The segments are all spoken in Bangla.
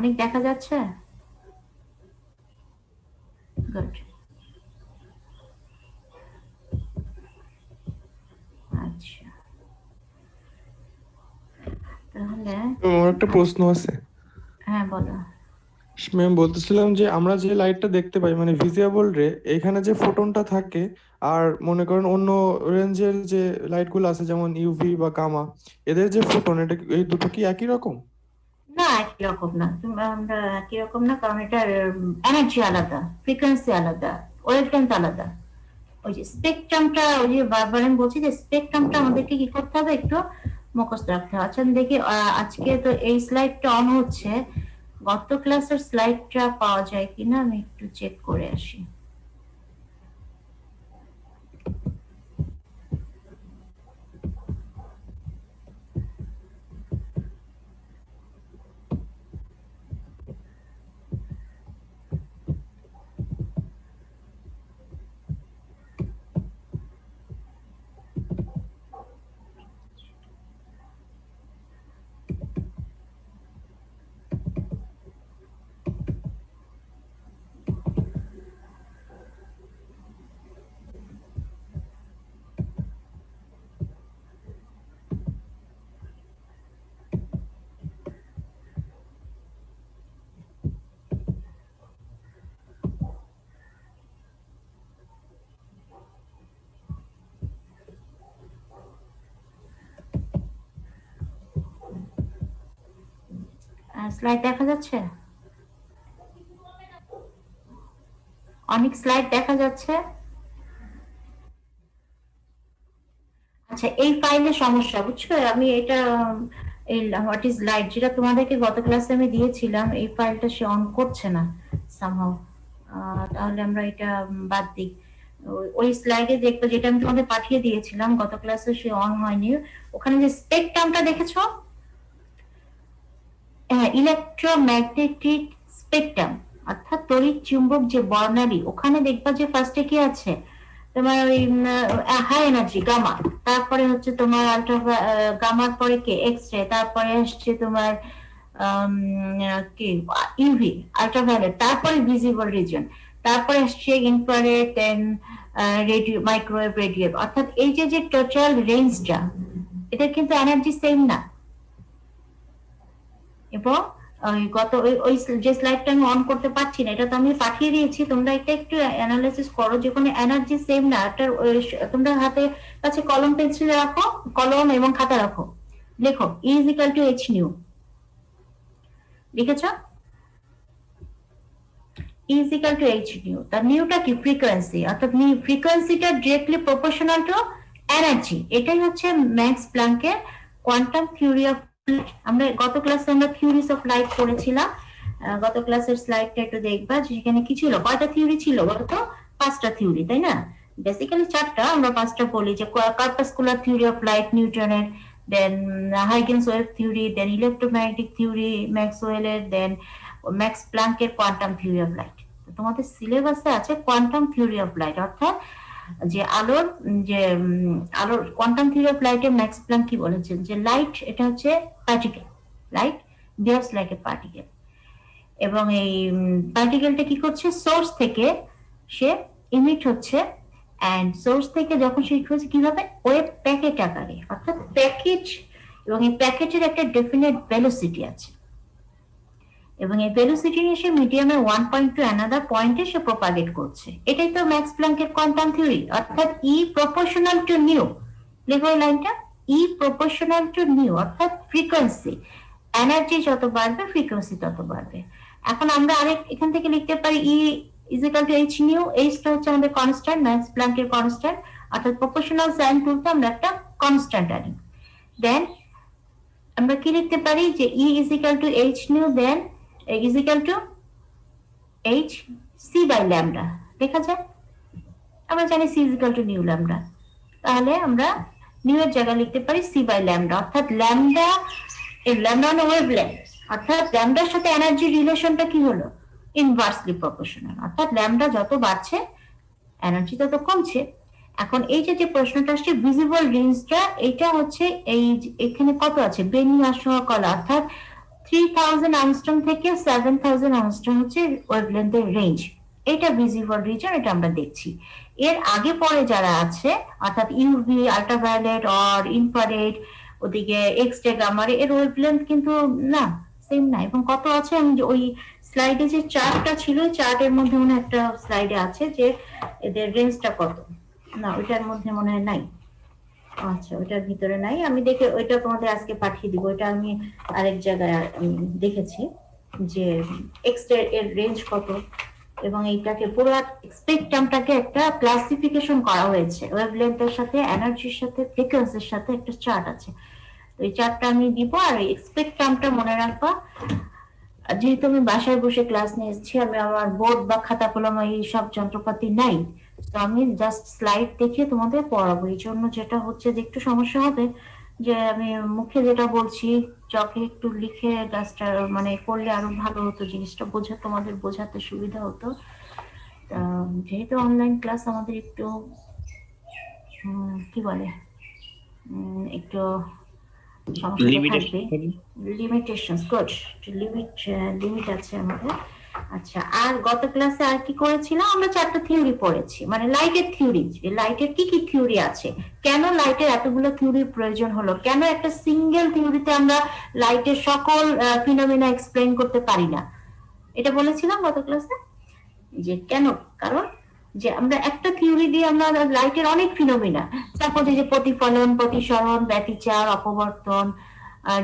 অনেক দেখা যাচ্ছে? গুড। আচ্ছা, তাহলে আমার একটা প্রশ্ন আছে। হ্যাঁ বলো। ম্যাম বলতেছিলাম যে আমরা যে লাইটটা দেখতে পাই মানে ভিজিবল রে, এখানে যে ফোটনটা থাকে আর মনে করেন অন্য রেঞ্জের যে লাইটগুলো আছে যেমন ইউভি বা গামা, এদের যে ফোটন, এটা এই দুটো কি একই রকম? না, একই রকম না। আমরা একই রকম না, কারণ এটা এনার্জি আলাদা, ফ্রিকোয়েন্সি আলাদা, ওয়েভলেন্থ আলাদা। ওই যে স্পেকট্রামটা, ওই যে বারবার আমি বলছি যে স্পেকট্রামটা আমাদেরকে কি করতে হবে, একটু মুখস্থ রাখতে হবে। আচ্ছা দেখি, আজকে তো এই স্লাইডটা অন হচ্ছে, গত ক্লাসের স্লাইডটা পাওয়া যায় কিনা আমি একটু চেক করে আসি। স্লাইড দেখা যাচ্ছে? অনেক স্লাইড দেখা যাচ্ছে। আচ্ছা, এই ফাইলে সমস্যা বুঝছো, আমি এটা এই হোয়াট ইজ লাইট যেটা তোমাদেরকে গত ক্লাসে আমি দিয়েছিলাম, এই ফাইলটা সে অন করছে না সামহাও। তাহলে আমরা এটা বাদ দিই। ওই স্লাইডে দেখবো যেটা আমি তোমাদের পাঠিয়ে দিয়েছিলাম গত ক্লাসে, সে অন হয়নি। ওখানে যে স্পেকট্রামটা দেখেছো, হ্যাঁ, ইলেকট্রোম্যাগনেটিক স্পেকট্রাম, অর্থাৎ তড়িৎ চুম্বক যে বর্ণালী, ওখানে দেখবা যে ফার্স্টে কি আছে তোমার, ওই হাই এনার্জি গামা, তারপরে হচ্ছে তোমার আলট্রা, গামার পরে কে এক্স রে, তারপরে আসছে তোমার কি ইউভি আলট্রাভায়োলেট, তারপরে ভিজিবল রিজন, তারপরে আসছে ইনফ্রারেড, দেন রেডিও, মাইক্রোওয়েভ, রেডিয়েভ। অর্থাৎ এই যে যে টোটাল রেঞ্জটা, এটা কিন্তু এনার্জি সেম না। এবং ওই গত ওই যে স্লাইডটা আমি অন করতে পারছি না, এটা তো আমি পাঠিয়ে দিয়েছি, তোমরা এটা একটু অ্যানালাইসিস করো, যে কোনো এনার্জি সেম না। একটা তোমরা হাতে কাছে কলম পেন্সিল রাখো, কলম এবং খাতা রাখো, লেখো is equal to H nu. লিখেছ? Is equal to H nu. তার নিউটা কি? ফ্রিকোয়েন্সি, অর্থাৎ ফ্রিকোয়েন্সিটা ডিরেক্টলি প্রপোর্শনাল টু এনার্জি। এটাই হচ্ছে ম্যাক্স প্ল্যাঙ্কের কোয়ান্টাম থিওরি অফ লাইট। আমরা গত ক্লাসে আমরা থিওরিজ অফ লাইট পড়েছিলাম। গত ক্লাসের স্লাইডটা একটু দেখবা, যেখানে কি ছিল, কয়টা থিওরি ছিল বলতো? পাঁচটা থিওরি, তাই না? বেসিক্যালি চারটা, আমরা পাঁচটা বলি, যে কর্পাসকুলার থিওরি অফ লাইট নিউটনের, then Huygens wave theory, then electromagnetic theory ম্যাক্সওয়েলের, দেন ম্যাক্স প্ল্যাঙ্কের কোয়ান্টাম থিওরি অফ লাইট। তোমাদের সিলেবাসে আছে কোয়ান্টাম থিওরি অফ লাইট, অর্থাৎ যে আলোর, যে আলোর কোয়ান্টাম থিওরি অফ লাইটে ম্যাক্স প্ল্যাঙ্ক কি বলেছেন, যে লাইট এটা হচ্ছে particle, light behaves like a particle. এবং এই পার্টিকেলটা কি করছে, সোর্স থেকে সে ইমিট হচ্ছে, অ্যান্ড সোর্স থেকে যখন সে হচ্ছে কিভাবে, ওয়েভ প্যাকেট আকারে, অর্থাৎ প্যাকেজ। এবং এই প্যাকেটের একটা ডেফিনেট ভেলোসিটি আছে, এবং এই ভেলোসিটি নিয়ে সে মিডিয়ামের ওয়ান পয়েন্ট টু অ্যানাদার পয়েন্টে সে প্রপাগেট করছে। এটাই তো ম্যাক্স প্ল্যাঙ্কের কোয়ান্টাম থিওরি, অর্থাৎ ই প্রপোর্শনাল টু নিউ। লেখো এই লাইনটা, ই প্রপোর্শনাল টু নিউ, অর্থাৎ ফ্রিকোয়েন্সি, এনার্জি যত বাড়বে ফ্রিকোয়েন্সি তত বাড়বে। এখন আমরা আরেক এখান থেকে লিখতে পারি E is equal to H nu. এইচটা হচ্ছে আমাদের কনস্ট্যান্ট, ম্যাক্স প্ল্যাঙ্কের কনস্ট্যান্ট, অর্থাৎ প্রপোর্শনাল সাইন তুলতে আমরা একটা কনস্ট্যান্ট আনি। দেন আমরা কি লিখতে পারি, যে E is equal to H nu, then is equal to H C by lambda. লেখা যায়? আমরা জানি C is equal to nu lambda, তাহলে আমরা নিউ এর জায়গায় লিখতে পারি সি বাই ল্যামডা, অর্থাৎ ল্যামডা, এই ল্যামডা মানে ওয়েভলেন্থ, অর্থাৎ ল্যামডার সাথে এনার্জি রিলেশনটা কি হলো, ইনভার্সলি প্রপোর্শনাল, অর্থাৎ ল্যামডা যত বাড়ছে এনার্জি তত কমছে। এখন এই যে যে প্রশ্নটা আসছে ভিজিবল রেঞ্জটা, এটা হচ্ছে এই এখানে কত আছে, বেনি আসোয়া কলা, অর্থাৎ 3000 আর্মস্ট্রং থেকে 7000 আর্মস্ট্রং হচ্ছে ওয়েভলেন্থের রেঞ্জ। এটা ভিজিবল রিজন, এটা আমরা দেখছি। এর আগে পরে যারা আছে অর্থাৎ ইউভি, আল্ট্রাভায়োলেট অর ইনফ্রারেড, ওদিকে এক্স রে, গামা রে, এর ওয়েভলেন্থ কিন্তু না, সেম না। এবং কত আছে, আমি ওই স্লাইডে যে চার্টটা ছিল, চার্টের মধ্যে মনে হয় একটা স্লাইডে আছে যে এদের রেঞ্জটা কত। না, ওইটার মধ্যে মনে হয় নাই। আচ্ছা, ওইটার ভিতরে নাই, আমি দেখে ওইটা তোমাদের আজকে পাঠিয়ে দিব। ওইটা আমি আরেক জায়গায় দেখেছি যে এক্স এর রেঞ্জ কত, এবং এইটাকে পুরো স্পেকট্রামটাকে একটা ক্লাসিফিকেশন করা হয়েছে ওয়েভলেন্থের সাথে, এনার্জির সাথে, ফ্রিকোয়েন্সির সাথে একটা চার্ট আছে। তো এই চার্টটা আমি দিব, আর এই স্পেকট্রামটা মনে রাখবা। যেহেতু আমি বাসায় বসে ক্লাস নিয়েছি, আমি আমার বোর্ড বা খাতা কলম এই সব যন্ত্রপাতি নাই, তো আমি জাস্ট স্লাইড দেখে তোমাদের পড়াবো। এই জন্য যেটা হচ্ছে যে একটু সমস্যা হবে, যে আমি মুখে যেটা বলছি চকে একটু লিখে জাস্ট মানে করলে আরো ভালো হতো, জিনিসটা তোমাদের বোঝাতে সুবিধা হতো। যেহেতু অনলাইন ক্লাস আমাদের একটু কি বলে একটু সমস্যা থাকবে, লিমিটেশন, গুড, লিমিট আছে আমাদের। আচ্ছা, আর গত ক্লাসে আর কি করেছিলাম, আমরা 4টা থিওরি পড়েছি, মানে লাইটের থিওরি, লাইটের কি কি থিওরি আছে, কেন লাইটের এতগুলো থিওরির প্রয়োজন হলো, কেন একটা সিঙ্গেল থিওরিতে আমরা লাইটের সকল ফিনোমেনা এক্সপ্লেইন করতে পারি না, এটা বলেছিলাম গত ক্লাসে। যে কেন, কারণ যে আমরা একটা থিওরি দিয়ে আমরা লাইটের অনেক ফিনোমেনা, তারপর যে প্রতিফলন, প্রতিসরণ, ব্যতিচার, অপবর্তন,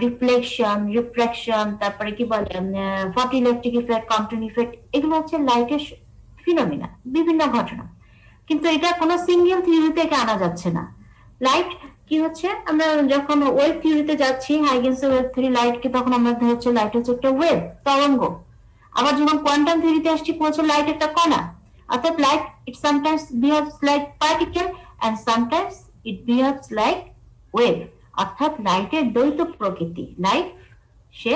রিফ্লেকশন, রিফ্রাকশন, তারপরে কি বলে ফটোইলেকট্রিক ইফেক্ট, কম্পন ইফেক্ট, এগুলো হচ্ছে লাইটের ফিনোমেনা, বিভিন্ন ঘটনা। কিন্তু এটা কোনো সিঙ্গেল থিওরিতে আনা যাচ্ছে না। লাইট কি হচ্ছে, আমরা যখন ওয়েভ থিওরিতে যাচ্ছি, হাইগেন্সের ওয়েভ থিওরি, লাইটকে তখন আমরা হচ্ছে লাইট হচ্ছে একটা ওয়েভ, তরঙ্গ। আবার যখন কোয়ান্টাম থিওরিতে আসছি, পৌঁছে লাইট একটা কণা। অর্থাৎ light it sometimes behaves like particle and sometimes it behaves like wave. অর্থাৎ লাইটের দ্বৈত প্রকৃতি, লাইট সে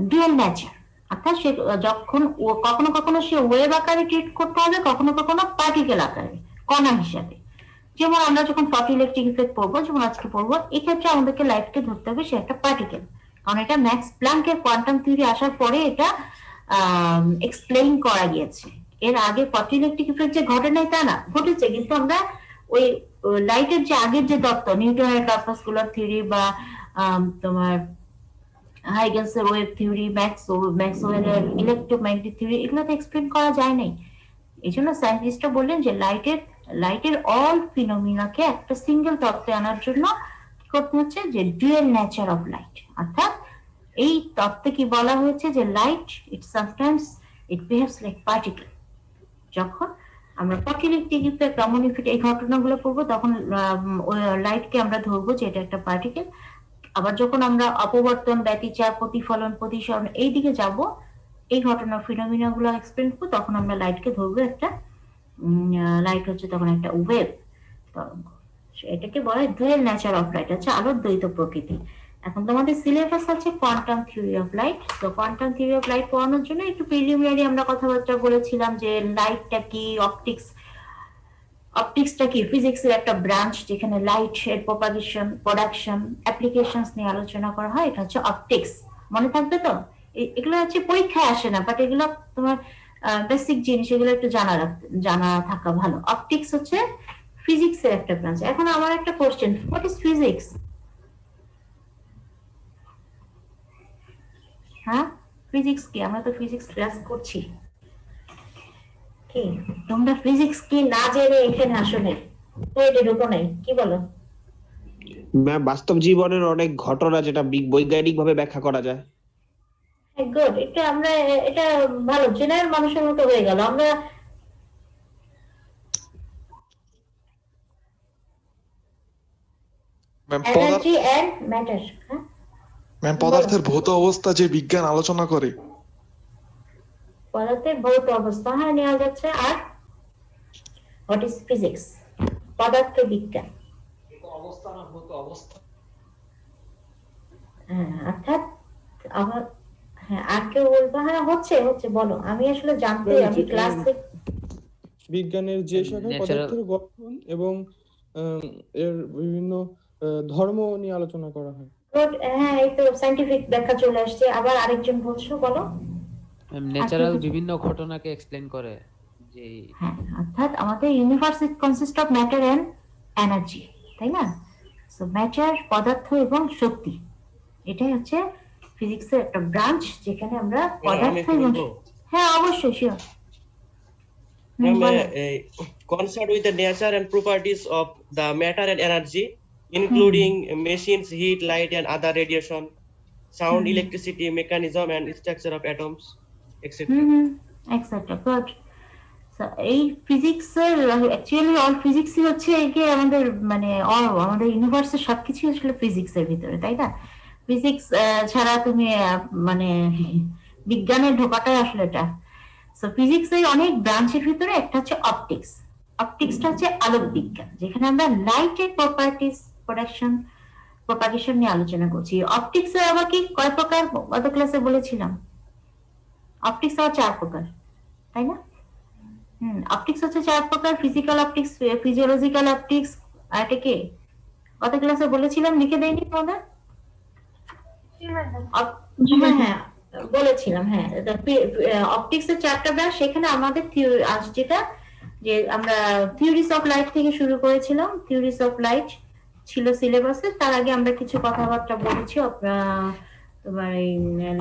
ডুয়াল নেচার, অর্থাৎ সে যখন কখনো কখনো সে ওয়েভ আকারে ট্রিট করতে হবে, কখনো কখনো পার্টিকেল আকারে, কণা হিসাবে। যেমন আমরা যখন ফটো ইলেকট্রিক ইফেক্ট পড়বো, যেমন আজকে পড়বো, এক্ষেত্রে আমাদেরকে লাইটকে ধরতে হবে সে একটা পার্টিকেল, কারণ এটা ম্যাক্স প্ল্যাঙ্কের কোয়ান্টাম থিওরি আসার পরে এটা এক্সপ্লেইন করা গিয়েছে। এর আগে ফটো ইলেকট্রিক ইফেক্ট যে ঘটে নাই তা না, ঘটেছে, কিন্তু আমরা ওই লাইটের যে আগের যে তত্ত্ব, নিউটনের কর্পাসকুলার থিওরি বা তোমার হাইগেন্সের ওয়েভ থিওরি, ম্যাক্সওয়েলের ইলেকট্রোম্যাগনেটিক থিওরি, এগুলোতে এক্সপ্লেন করা যায় নাই। এই জন্য সায়েন্টিস্টরা বললেন যে লাইটের অল ফিনোমিনাকে একটা সিঙ্গেল তত্ত্বে আনার জন্য কি করতে হচ্ছে, যে ডুয়াল নেচার অফ লাইট। অর্থাৎ এই তত্ত্বে কি বলা হয়েছে, যে light it sometimes it behaves like particle. যখন আমরা ইলেকট্রিক ইফেক্ট, কমন ইফেক্ট এই ঘটনাগুলো পড়বো, তখন লাইটকে আমরা ধরবো যে এটা একটা পার্টিকেল। আবার যখন আমরা অপবর্তন, ব্যতিচার, প্রতিফলন, প্রতিসরণ এই দিকে যাব, এই ঘটনার ফিনোমিনা গুলো এক্সপ্লেন করবো, তখন আমরা লাইটকে ধরবো একটা লাইট হচ্ছে তখন একটা ওয়েভ, তরঙ্গ। এটাকে বলা হয় ডুয়াল নেচার অফ লাইট, হচ্ছে আলোর দ্বৈত প্রকৃতি। এখন তোমাদের সিলেবাস আছে কোয়ান্টাম থিওরি অফ লাইট। তো কোয়ান্টাম থিওরি অফ লাইট পড়ানোর জন্য একটু প্রিলিমিনারি আমরা কথাবার্তা বলেছিলাম, যে লাইটটা কি, অপটিক্সটা কি, ফিজিক্সের একটা ব্রাঞ্চ, যেখানে লাইট এর প্রপাগেশন, প্রোডাকশন, অ্যাপ্লিকেশনস নিয়ে আলোচনা করা হয়, এটা হচ্ছে অপটিক্স। মনে থাকবে তো? এগুলো হচ্ছে পরীক্ষায় আসে না, বাট এগুলো তোমার বেসিক জিনিস, এগুলো একটু জানা থাকা ভালো। অপটিক্স হচ্ছে ফিজিক্সের একটা ব্রাঞ্চ। এখন আমার একটা কোশ্চেন, হোয়াট ইজ ফিজিক্স? হ্যাঁ, ফিজিক্স কি? আমরা তো ফিজিক্স ক্লাস করছি। কি তোমরা ফিজিক্স কি না জেনে এখানে আসো নাই, তো এটা ঢুকো নাই, কি বলো? বাস্তব জীবনের অনেক ঘটনা যেটা বৈজ্ঞানিক ভাবে ব্যাখ্যা করা যায়। গুড, এটা ভালো, জেনারেল মানুষের মতো হয়ে গেল। আমরা এনার্জি এন্ড ম্যাটার, ম্যাম পদার্থের ভৌত অবস্থা যে বিজ্ঞান আলোচনা করে, পদার্থের ভৌত অবস্থা, হ্যাঁ, নেওয়া যাচ্ছে। আর হোয়াট ইজ ফিজিক্স? পদার্থ বিজ্ঞান, হ্যাঁ, অর্থাৎ আমার, হ্যাঁ, আর কেউ বলবো? হ্যাঁ, হচ্ছে, বলো। আমি আসলে জানতে, আমি ক্লাস বিজ্ঞানের যে শাখায় পদার্থের গঠন এবং এর বিভিন্ন ধর্ম নিয়ে আলোচনা করা হয়। হ্যাঁ, এই তো সায়েন্টিফিক ব্যাখ্যা চলে আসছে। আবার আরেকজন বলছো, বলো। আর কে ন্যাচারাল কিছু? বিভিন্ন ঘটনাকে এক্সপ্লেন করে যে হ্যাঁ, অর্থাৎ আমাদের universe consist of matter and energy, তাই না? সো ম্যাটার, পদার্থ এবং শক্তি, এটাই হচ্ছে ফিজিক্সের একটা ব্রাঞ্চ, যেখানে আমরা ম্যাম, আমি পদার্থ একটু এবং বলবো। হ্যাঁ, অবশ্যই, শিওর। ম্যাম, বলো। concerned with the nature and properties of the matter and energy, hmm including machines, heat, light, and other radiation, sound, hmm electricity, mechanism, and structure of atoms, etc. Hmm etcetera, good. এই ফিজিক্সের অ্যাকচুয়ালি অল ফিজিক্সই হচ্ছে একে আমাদের মানে আমাদের ইউনিভার্সের সবকিছু আসলে ফিজিক্সের ভিতরে, তাই না? ফিজিক্স ছাড়া তুমি মানে বিজ্ঞানের ঢোকাটাই আসলে এটা। সো ফিজিক্সের অনেক ব্রাঞ্চের ভিতরে একটা হচ্ছে অপটিক্স। অপটিক্সটা হচ্ছে আলোক বিজ্ঞান, যেখানে আমরা লাইটের প্রপার্টিস, প্রপাগেশন নিয়ে আলোচনা করছি। অপটিক্স এর আবার কি কয় প্রকার গত ক্লাসে বলেছিলাম? অপটিক্স আবার 4 প্রকার, তাই না? অপটিক্স হচ্ছে 4 প্রকার: ফিজিক্যাল অপটিক্স, ফিজিওলজিক্যাল অপটিক্স, আর এটা কি গত ক্লাসে বলেছিলাম, লিখে দেয়নি তোমাদের? হ্যাঁ হ্যাঁ, বলেছিলাম। হ্যাঁ, অপটিক্স এর 4টা ব্রাঞ্চ। সেখানে আমাদের আজ যেটা, যে আমরা থিওরিজ অফ লাইট থেকে শুরু করেছিলাম। থিওরিজ অফ লাইট ছিল সিলেবাসে। তার আগে আমরা কিছু কথাবার্তা বলেছি তোমার এই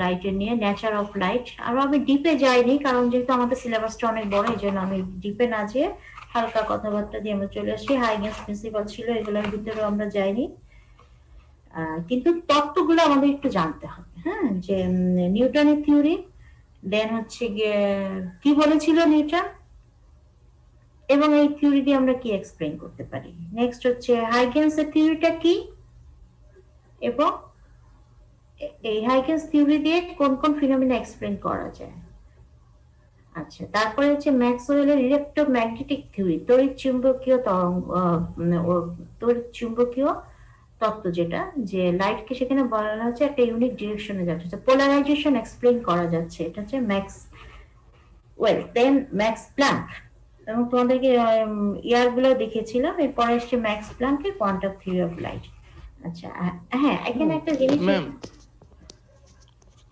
লাইটের নিয়ে, নেচার অফ লাইট। আর আমি ডিপে যাইনি, কারণ যেহেতু আমাদের সিলেবাসটা অনেক বড়, এই জন্য আমি ডিপে না যেয়ে হালকা কথাবার্তা দিয়ে আমরা চলে আসি। হাইগেন্স প্রিন্সিপাল ছিল, এগুলোর ভিতরেও আমরা যাইনি। কিন্তু তত্ত্বগুলো আমাদের একটু জানতে হবে। হ্যাঁ, যে নিউটনের থিওরি, দেন হচ্ছে গিয়ে কি বলেছিল নিউটন, এবং এই থিওরি দিয়ে আমরা কি এক্সপ্লেইন করতে পারি। নেক্সট হচ্ছে হাইগেন্সের থিওরিটা কি, এবং এই হাইগেন্স থিওরি দিয়ে কোন কোন ফিনোমেনা এক্সপ্লেইন করা যায়। আচ্ছা, তারপরে হচ্ছে ম্যাক্সওয়েলের ইলেকট্রোম্যাগনেটিক থিওরি, তড়িৎ চুম্বকীয় তরঙ্গ, তড়িৎ চুম্বকীয় তত্ত্ব, যেটা যে লাইটকে সেখানে বলা হচ্ছে একটা ইউনিক ডিরেকশনে যাচ্ছে, পোলারাইজেশন এক্সপ্লেইন করা যাচ্ছে। এটা হচ্ছে দেন ম্যাক্স প্ল্যাঙ্ক, এবং তোমাদেরকে ইয়ার গুলো দেখেছিলাম। এরপরে আসছে ম্যাক্স প্ল্যাঙ্কের কোয়ান্টাম থিওরি অফ লাইট। আচ্ছা, হ্যাঁ, এখানে একটা জিনিস। ম্যাম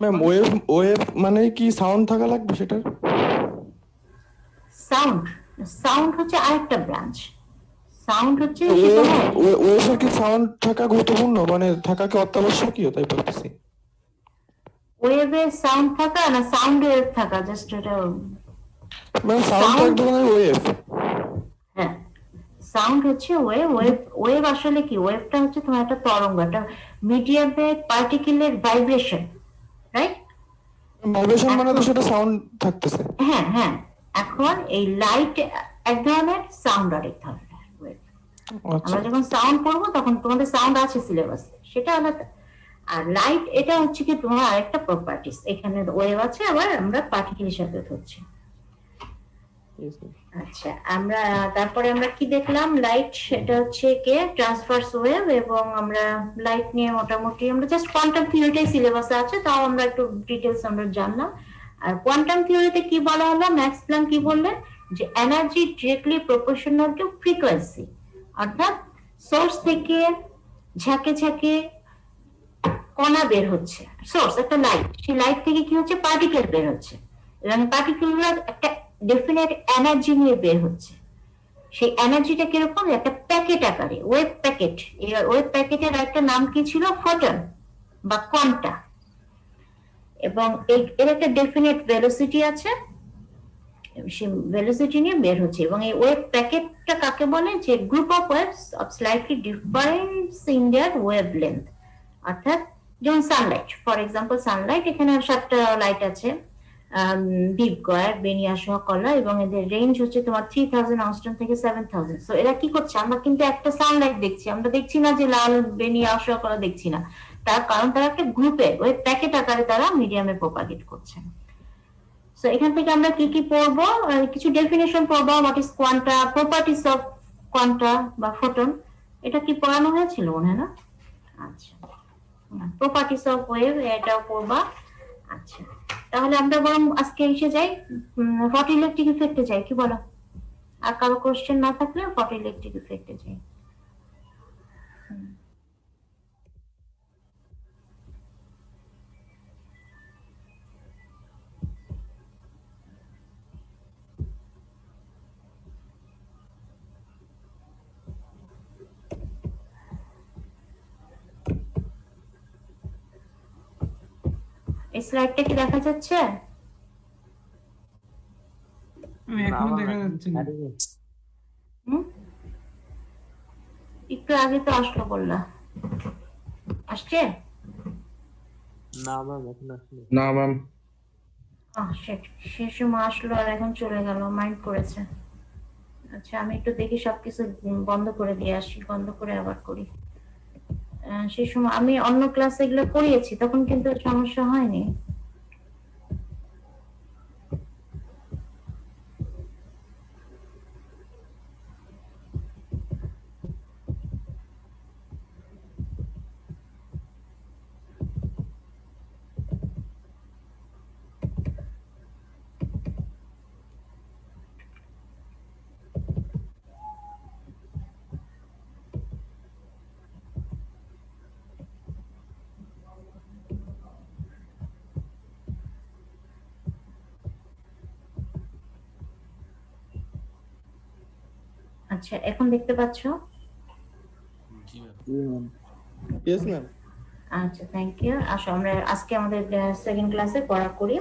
ম্যাম ওয়েভ ওয়েভ মানে কি সাউন্ড থাকা লাগবে সেটার? সাউন্ড, সাউন্ড হচ্ছে আরেকটা ব্রাঞ্চ। সাউন্ড হচ্ছে ওয়েভের কি সাউন্ড থাকা গুরুত্বপূর্ণ, মানে থাকা কি অত্যাবশ্যকীয়, তাই বলতেছি। ওয়েভে সাউন্ড থাকা না সাউন্ড ওয়েভ থাকা, জাস্ট এটা। ম্যাম সাউন্ড তো এক ধরনের ওয়েভ। হ্যাঁ, সাউন্ড হচ্ছে ওয়েভ। ওয়েভ আসলে কি? ওয়েভটা হচ্ছে তোমার একটা তরঙ্গ, একটা মিডিয়ামে পার্টিকুলার ভাইব্রেশন, রাইট? ভাইব্রেশন মানে তো সেটা সাউন্ড থাকতেছে। হ্যাঁ হ্যাঁ, এখন এই লাইট এক ধরনের, সাউন্ড আরেক ধরনের ওয়েভ। আচ্ছা, আমরা যখন সাউন্ড পড়বো তখন তোমাদের সাউন্ড আছে সিলেবাসে, সেটা আলাদা। আর লাইট এটা হচ্ছে কি তোমার আরেকটা প্রপার্টিস, এখানে ওয়েভ আছে, আবার আমরা পার্টিকেল হিসাবে ধরছি। আচ্ছা, আমরা তারপরে আমরা কি দেখলাম? লাইট, এটা হচ্ছে কে ট্রান্সভার্স ওয়েভ, এবং আমরা লাইট নিয়ে মোটামুটি আমরা জাস্ট কোয়ান্টাম থিওরিটাই সিলেবাসে আছে, তাও আমরা একটু ডিটেলস আমরা জানলাম। আর কোয়ান্টাম থিওরিতে কি বলা হলো, ম্যাক্স প্ল্যাঙ্ক কি বললেন, যে energy directly proportional two frequency, অর্থাৎ সোর্স থেকে ঝাঁকে ঝাঁকে কণা বের হচ্ছে। সোর্স একটা লাইট, সেই লাইট থেকে কি হচ্ছে, পার্টিকেল বের হচ্ছে, এবং পার্টিকেলগুলো একটা ডেফিনেট এনার্জি নিয়ে বের হচ্ছে। সেই এনার্জিটা কিরকম, একটা প্যাকেট আকারে, ওয়েভ প্যাকেট। এই ওয়েভ প্যাকেটের একটা নাম কি ছিল, ফোটন বা কোয়ান্টা, এবং এর একটা ডেফিনেট ভেলোসিটি আছে, সেই ভেলোসিটি নিয়ে বের হচ্ছে। এবং এই ওয়েভ প্যাকেটটা কাকে বলে, যে group of waves of slightly difference in their wave length. অর্থাৎ যেমন সানলাইট, ফর এক্সাম্পল সানলাইট, এখানে 7টা লাইট আছে, বিগয়ার, বেনিয়া সহ কলা, এবং এদের রেঞ্জ হচ্ছে তোমার 3000 অংস্ট্রম থেকে 7000। সো এরা কি করছে, আমরা কিন্তু একটা সানলাইট দেখছি, আমরা দেখছি না যে লাল বেনিয়া সহ কলা দেখছি না, তার কারণ তারা একটা গ্রুপে ওই প্যাকেট আকারে তারা মিডিয়ামে প্রপাগেট করছে। সো এখান থেকে আমরা কি কি পড়বো, কিছু ডেফিনেশন পড়বো, what is quanta, properties of quanta বা ফোটন, এটা কি পড়ানো হয়েছিল মনে হয় না? আচ্ছা, প্রপার্টিস অফ ওয়েভ এটাও পড়বা। আচ্ছা, তাহলে আমরা বরং আজকে এসে যাই ফটো ইলেকট্রিক ইফেক্টে যাই, কি বলো? আর কারো কোশ্চেন না থাকলে ফটো ইলেকট্রিক ইফেক্টে যাই। এই স্লাইডটা কি দেখা যাচ্ছে? এখনো দেখা যাচ্ছে না। হুম? একটু আগে তো আসলো বললা, আসছে? না ম্যাম এখন আসলে না ম্যাম। সে সময় আসলো আর এখন চলে গেল, মাইন্ড করেছে। আচ্ছা আমি একটু দেখি সবকিছু বন্ধ করে দিয়ে আসি, বন্ধ করে আবার করি। সেই সময় আমি অন্য ক্লাসে এগুলো করিয়েছি, তখন কিন্তু সমস্যা হয়নি। আচ্ছা এখন দেখতে পাচ্ছ? Yes ma'am. আচ্ছা থ্যাংক ইউ। আসো আমরা আজকে আমাদের সেকেন্ড ক্লাসে পড়া করি।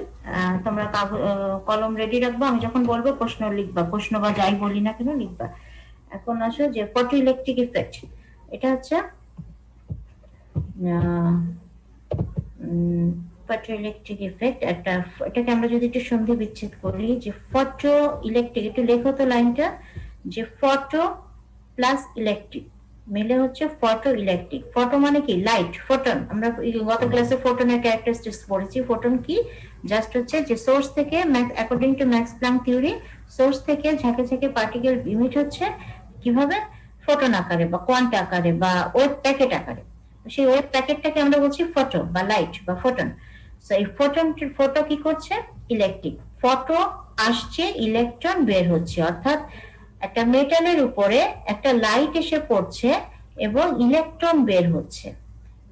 তোমরা কলম রেডি রাখবো, আমি যখন বলবো প্রশ্ন লিখবা, প্রশ্ন বা যাই বলি না কেন লিখবা। এখন আসো যে ফটো ইলেকট্রিক ইফেক্ট, এটা হচ্ছে ফটো ইলেকট্রিক ইফেক্ট একটা, এটাকে আমরা যদি একটু সন্ধি বিচ্ছেদ করি যে ফটো ইলেকট্রিক, একটু লেখো তো লাইনটা, যে ফটো প্লাস ইলেকট্রিক মিলে হচ্ছে ফটো ইলেকট্রিক। ফটো মানে কি? Light, photon. আমরা গত ক্লাসে ফোটনের ক্যারেক্টারিস্টিক্স পড়েছি। ফোটন কি? জাস্ট হচ্ছে যে সোর্স থেকে, according to Max Planck theory, source থেকে ঝাঁকে ঝাঁকে পার্টিকেল ইমিট হচ্ছে কিভাবে? ফোটন আকারে বা কোয়ান্ট আকারে বা ওয়েভ প্যাকেট আকারে। সেই ওয়েভ প্যাকেটটাকে আমরা বলছি ফটো বা লাইট বা ফোটন। সো এই ফটো কি করছে? ইলেকট্রিক। ফটো আসছে, ইলেকট্রন বের হচ্ছে, অর্থাৎ একটা মেটালের উপরে একটা লাইট এসে পড়ছে এবং ইলেকট্রন বের হচ্ছে।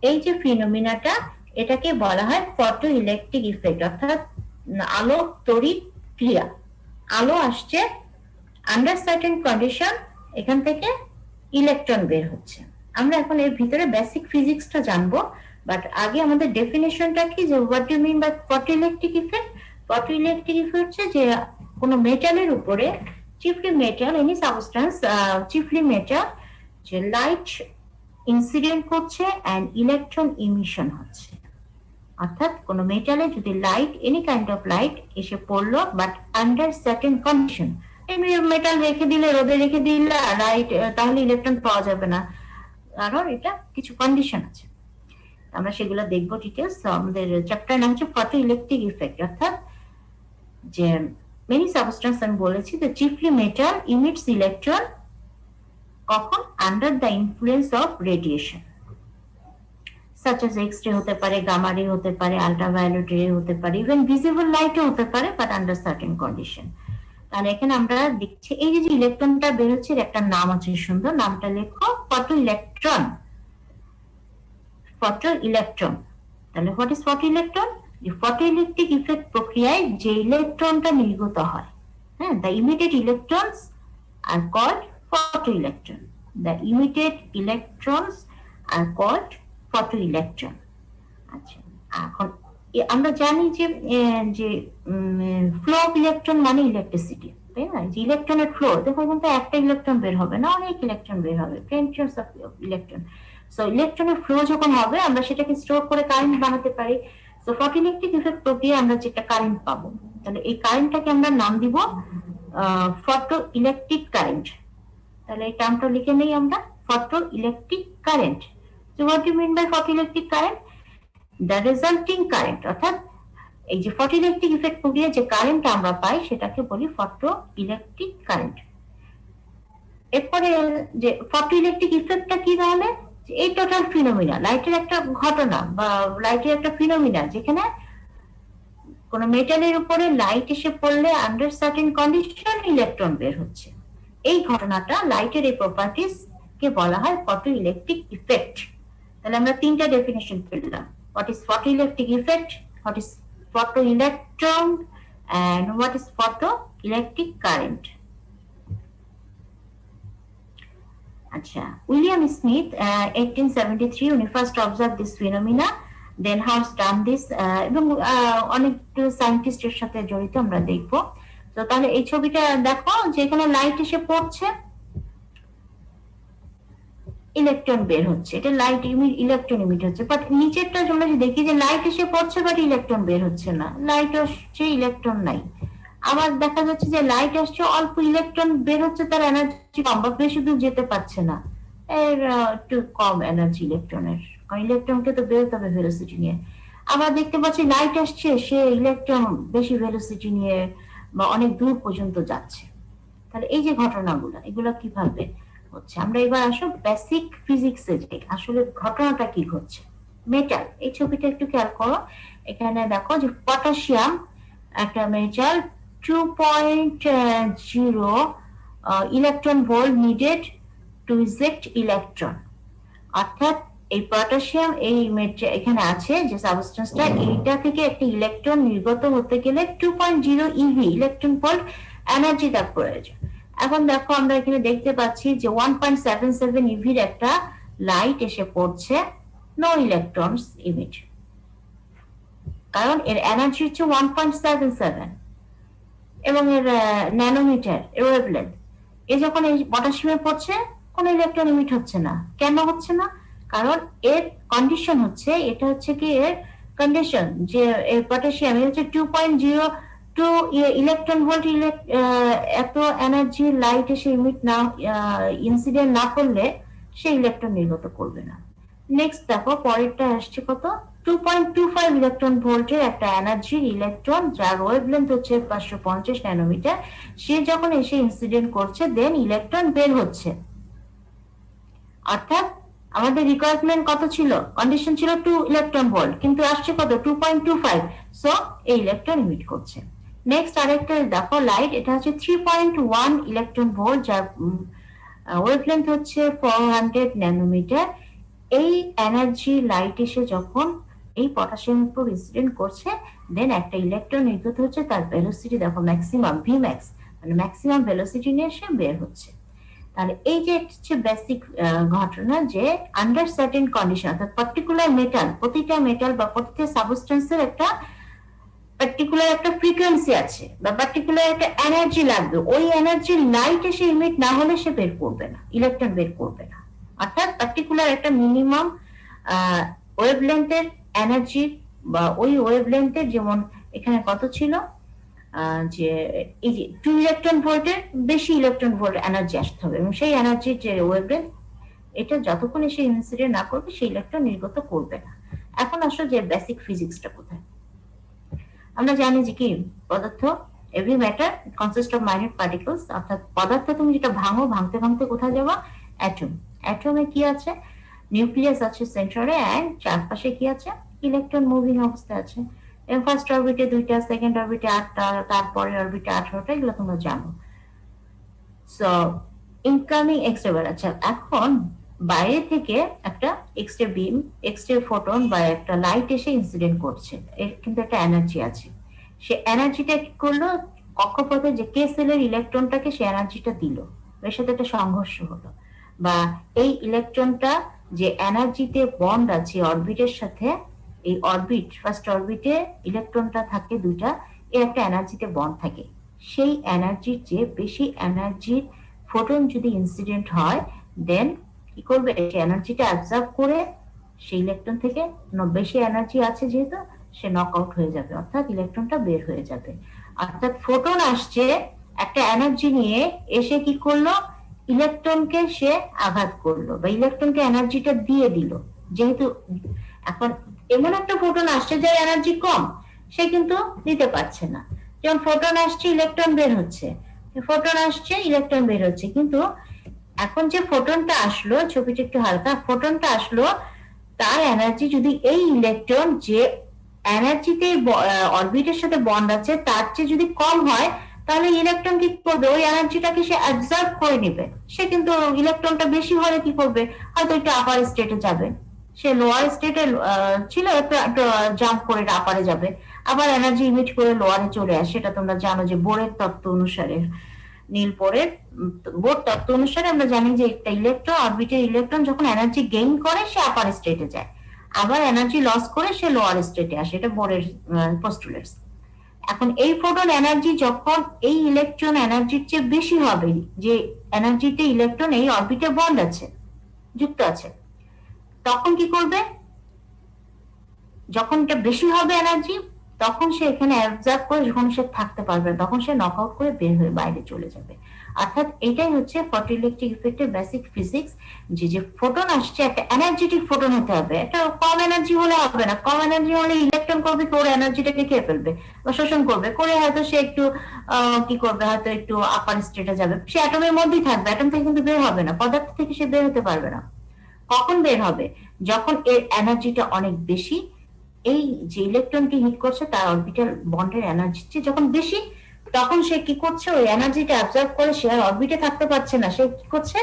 এই যে ফিনোমিনাটা, এটাকে বলা হয় ফটো ইলেকট্রিক ইফেক্ট, অর্থাৎ আলো তড়িৎ ক্রিয়া। আলো আসছে, আন্ডার সার্টেন কন্ডিশন এখান থেকে ইলেকট্রন বের হচ্ছে। আমরা এখন এর ভিতরে বেসিক ফিজিক্সটা জানবো, বাট আগে আমাদের ডেফিনেশনটা কি, যে what you mean by photo electric effect. Photo electric effect হচ্ছে যে কোনো মেটালের উপরে, chiefly metal, any substance, chiefly metal, যে লাইট ইনসিডেন্ট করছে এন্ড ইলেকট্রন ইমিশন হচ্ছে। অর্থাৎ কোনো মেটালে যদি light, any kind of light এসে পড়লো, but under certain condition, metal রেখে দিলে, রোদে রেখে দিলে লাইট, তাহলে ইলেকট্রন পাওয়া যাবে না, কারণ এটা কিছু কন্ডিশন আছে। আমরা সেগুলো দেখবো ডিটেলস। আমাদের চ্যাপ্টার নাম হচ্ছে ফটো ইলেকট্রিক ইফেক্ট, অর্থাৎ যে মেনি সাবস্টেন্স আমি বলেছি, দ্য চিফলি মেটাল ইমিটস ইলেকট্রন কখন? Under the influence of radiation, such as X-ray হতে পারে, গামা রে হতে পারে, আল্ট্রাভায়োলেট রে হতে পারে, ইভেন ভিজিবল লাইটও হতে পারে, বাট আন্ডার সার্টেন কন্ডিশন। তাহলে এখানে আমরা দেখছি এই যে ইলেকট্রনটা বের হচ্ছে, এর একটা নাম আছে সুন্দর, নামটা লেখো ফটো ইলেকট্রন। Photo electron. তাহলে হোয়াট ইজ ফটো ইলেকট্রন? যে ফটো ইলেকট্রিক ইফেক্ট প্রক্রিয়ায় যে ইলেকট্রনটা নির্গত হয়, হ্যাঁ, the emitted electrons are called photo electron. The emitted electrons are called photo electron. আচ্ছা, এখন আমরা জানি যে ফ্লো অফ ইলেকট্রন মানে ইলেকট্রিসিটি, তাই না? যে ইলেকট্রনের ফ্লো, দেখো কিন্তু একটা ইলেকট্রন বের হবে না, অনেক ইলেকট্রন বের হবে, প্লেনটিয়ামস অফ ইলেকট্রন। সো ইলেকট্রনের ফ্লো যখন হবে, আমরা সেটাকে স্টোর করে কারেন্ট বানাতে পারি। সো ফটো ইলেকট্রিক ইফেক্ট প্রক্রিয়া আমরা যেটা কারেন্ট পাবো, তাহলে এই কারেন্টটাকে আমরা নাম দিব ফটো ইলেকট্রিক কারেন্ট। তাহলে এই টার্মটা লিখে নেই আমরা, photo electric current. So what do you mean by photoelectric current? The resulting current, অর্থাৎ এই যে ফটোইলেকট্রিক ইফেক্ট প্রক্রিয়া যে কারেন্ট আমরা পাই সেটাকে বলি ফটো ইলেকট্রিক কারেন্ট। এরপরে যে ফটো ইলেকট্রিক ইফেক্টটা কি, তাহলে এই টোটাল ফিনোমিনা, লাইটের একটা ঘটনা বা লাইটের একটা ফিনোমিনা, যেখানে কোন মেটালের উপরে লাইট এসে পড়লে আন্ডার সার্টেন কন্ডিশন ইলেকট্রন বের হচ্ছে। এই ঘটনাটা, লাইটের এই প্রপার্টিস কে বলা হয় ফটো ইলেকট্রিক ইফেক্ট। তাহলে আমরা তিনটা ডেফিনেশন পেলাম, what is photoelectric effect, what is photoelectron, and what is photoelectric current. আচ্ছা, উইলিয়াম স্মিথ 1873 উনি first observe this phenomena, then হাউস ডান দিস, এবং অনেক সায়েন্টিস্টের সাথে জড়িত আমরা দেখবো। তো তাহলে এই ছবিটা দেখো যে এখানে লাইট এসে পড়ছে, ইলেকট্রন বের হচ্ছে, এটা লাইট ইলেকট্রন ইমিট হচ্ছে। বাট নিচেরটা আমরা যদি দেখি যে লাইট এসে পড়ছে বাট ইলেকট্রন বের হচ্ছে না, লাইট আসছে ইলেকট্রন নাই। আবার দেখা যাচ্ছে যে লাইট আসছে অল্প ইলেকট্রন বের হচ্ছে, তার এনার্জি কম বা বেশি দূর যেতে পারছে না, এর একটু কম এনার্জি ইলেকট্রনের, কারণ ইলেকট্রনকে তো বেরোতে হবে ভেলোসিটি নিয়ে। আবার দেখতে পাচ্ছি লাইট আসছে, সে ইলেকট্রন বেশি ভেলোসিটি নিয়ে বা অনেক দূর পর্যন্ত যাচ্ছে। তাহলে এই যে ঘটনাগুলো, এগুলো কিভাবে হচ্ছে, আমরা এবার আসো বেসিক ফিজিক্সে যে আসলে ঘটনাটা কি ঘটছে। মেটাল, এই ছবিটা একটু খেয়াল করো, এখানে দেখো যে পটাশিয়াম একটা metal 2.0 electron volt needed to eject electron. অর্থাৎ এই পটাশিয়াম এই এখানে আছে যে সাবস্টেন্সটা, এইটা থেকে একটা ইলেকট্রন নির্গত হতে গেলে 2.0 ইভি ইলেকট্রন ভোল্ট এনার্জি তার প্রয়োজন। এখন দেখো আমরা এখানে দেখতে পাচ্ছি যে 1.77 ইভির একটা লাইট এসে পড়ছে, নো ইলেকট্রনস ইমিট, কারণ এর এনার্জি হচ্ছে 1.77 এবং এর ন্যানোমিটার এর ওয়েভলেন্থ। এ যখন এই পটাশিয়ামে পড়ছে কোনো ইলেকট্রন ইমিট হচ্ছে না। কেন হচ্ছে না? কারণ এর কন্ডিশন হচ্ছে, এটা হচ্ছে কি এর কন্ডিশন যে এই পটাশিয়াম হচ্ছে 2.02 ইলেকট্রন ভোল্ট, এত এনার্জি লাইট এসে ইমিট না ইনসিডেন্ট না করলে সে ইলেকট্রন নির্গত করবে না। নেক্সট দেখো পরেরটা আসছে কত, 2.25 ইলেকট্রন ভোল্টের একটা এনার্জির ইলেকট্রন যার ওয়েভলেন্থ হচ্ছে 550 ন্যানোমিটার, সে যখন এসে ইনসিডেন্ট করছে দেন ইলেকট্রন বের হচ্ছে। অর্থাৎ আমাদের রিকোয়ারমেন্ট কত ছিল, কন্ডিশন ছিল 2 ইলেকট্রন ভোল্ট, কিন্তু আসছে কত 2.25, সো এই ইলেকট্রন ইমিট করছে। নেক্সট আরেকটা দেখো লাইট, এটা হচ্ছে 3.1 ইলেকট্রন ভোল্ট যার ওয়েভলেন্থ হচ্ছে 400 ন্যানোমিটার। এই এনার্জি লাইট এসে যখন এই পটাশিয়াম উপর ইনসিডেন্ট করছে দেন একটা ইলেকট্রন নির্গত হচ্ছে, তার ভেলোসিটি দেখো ম্যাক্সিমাম ভিম্যাক্স, মানে ম্যাক্সিমাম ভেলোসিটি নিয়ে এসে বের হচ্ছে। তাহলে এই যে হচ্ছে বেসিক ঘটনা যে আন্ডার সার্টেন কন্ডিশন, অর্থাৎ পার্টিকুলার মেটাল, প্রতিটা মেটাল বা প্রতিটা সাবস্টেন্সের একটা পার্টিকুলার একটা ফ্রিকোয়েন্সি আছে বা পার্টিকুলার একটা এনার্জি লাগবে, ওই এনার্জি লাইট এসে ইমিট না হলে সে বের করবে না, ইলেকট্রন বের করবে না। অর্থাৎ পার্টিকুলার একটা মিনিমাম ওয়েভলেন্থের এনার্জি বা ওই ওয়েভলেন্থের, যেমন এখানে কত ছিল যে এই যে 2 ইলেকট্রন ভোল্টের বেশি ইলেকট্রন ভোল্ট এনার্জি আসতে হবে, এবং সেই এনার্জির যে ওয়েভলেন্থ এটা যতক্ষণ এসে ইনসিডেন্ট না করবে সেই ইলেকট্রন নির্গত করবে না। এখন আসলে যে বেসিক ফিজিক্সটা কোথায়, আমরা জানি যে কি পদার্থ, every matter consist of minute particles, অর্থাৎ পদার্থ তুমি যেটা ভাঙো, ভাঙতে ভাঙতে কোথায় যাবা, অ্যাটম। অ্যাটমে কি আছে, নিউক্লিয়াস আছে সেন্টারে, এন্ড চারপাশে কি আছে, ইলেকট্রন মুভিং অবস্থায় আছে। ফার্স্ট অরবিটে 2টা, সেকেন্ড অরবিটে 8টা, তারপরে অরবিটে 18টা, এগুলো তোমরা জানো। সো ইনকামিং এক্স-রে বেরাচ্ছে, এখন বাইরে থেকে একটা এক্স-রে বিম, এক্স-রে ফোটন বা একটা লাইট এসে ইনসিডেন্ট করছে, এর কিন্তু একটা এনার্জি আছে। সে এনার্জিটা কি করলো, কক্ষপথে যে কে সেলের ইলেকট্রনটাকে সে এনার্জিটা দিল, এর সাথে একটা সংঘর্ষ হলো, বা এই ইলেকট্রনটা যে এনার্জিতে বন্ড আছে অরবিটের সাথে, এই অরবিট ফার্স্ট অরবিটে ইলেকট্রনটা থাকে 2টা, এর একটা এনার্জিতে বন্ড থাকে, সেই এনার্জির যে বেশি এনার্জির ফোটন যদি ইনসিডেন্ট হয় দেন কি করবে, সেই এনার্জিটা অ্যাবজর্ব করে সেই ইলেকট্রন থেকে বেশি এনার্জি আছে যেহেতু সে নক আউট হয়ে যাবে, অর্থাৎ ইলেকট্রনটা বের হয়ে যাবে। অর্থাৎ ফোটন আসছে একটা এনার্জি নিয়ে, এসে কি করলো, ইলেকট্রনকে সে আঘাত করলো বা ইলেকট্রনকে এনার্জিটা দিয়ে দিল। যেহেতু এখন এমন একটা ফোটন আসছে যার এনার্জি কম, সে কিন্তু দিতে পারছে না। যেমন ফোটন আসছে, ইলেকট্রন বের হচ্ছে, ফোটন আসছে, ইলেকট্রন বের হচ্ছে, কিন্তু এখন যে ফোটনটা আসলো, ছবিটা একটু হালকা, ফোটনটা আসলো, তার এনার্জি যদি এই ইলেকট্রন যে এনার্জিতে অরবিটের সাথে বন্ড আছে তার চেয়ে যদি কম হয়, তাহলে ইলেকট্রন কি করবে, ওই এনার্জিটাকে সে অ্যাবজর্ব করে নেবে। সে কিন্তু ইলেকট্রনটা বেশি হলে কি করবে, হয়তো একটু আপার স্টেটে যাবে, সে লোয়ার স্টেটে ছিল একটু জাম্প করে আপারে যাবে, আবার এনার্জি ইমিট করে লোয়ারে চলে আসে। সেটা তোমরা জানো যে বোরের তত্ত্ব অনুসারে, নীল বোর তত্ত্ব অনুসারে আমরা জানি যে একটা ইলেকট্রন, অরবিটের ইলেকট্রন যখন এনার্জি গেইন করে সে আপার স্টেটে যায়, আবার এনার্জি লস করে সে লোয়ার স্টেটে আসে, এটা বোরের পোস্টুলেটস। এখন এই ফোটন এনার্জি যখন এই ইলেকট্রন এনার্জির চেয়ে বেশি হবে, যে এনার্জিতে ইলেকট্রন এই অরবিটে বন্ড আছে, যুক্ত আছে, তখন কি করবে? যখন এটা বেশি হবে এনার্জি, তখন সে এখানে অ্যাবজর্ব করে, যখন সে থাকতে পারবে না, তখন সে নকআউট করে বের হয়ে বাইরে চলে যাবে। অর্থাৎ এটাই হচ্ছে ফটোইলেকট্রিক ইফেক্টের বেসিক ফিজিক্স, যে ফোটন আসছে একটা এনার্জেটিক ফোটন হতে হবে, একটা কম এনার্জি হলে হবে না। কম এনার্জি হলে ইলেকট্রন করবে তোর এনার্জিটাকে খেয়ে ফেলবে বা শোষণ করবে, করে হয়তো সে একটু কি করবে, হয়তো একটু আপার স্টেটে যাবে, সে অ্যাটমের মধ্যেই থাকবে, অ্যাটম থেকে কিন্তু বের হবে না, পদার্থ থেকে সে বের হতে পারবে না। কখন বের হবে? যখন এর এনার্জিটা অনেক বেশি, এই যে ইলেকট্রনকে হিট করছে তার অরবিটাল বন্ডের এনার্জি যখন বেশি, তখন সে কি করছে? ওই এনার্জিটা অ্যাবজর্ব করে সে আর অরবিটে থাকতে পারছে না, সে কি করছে?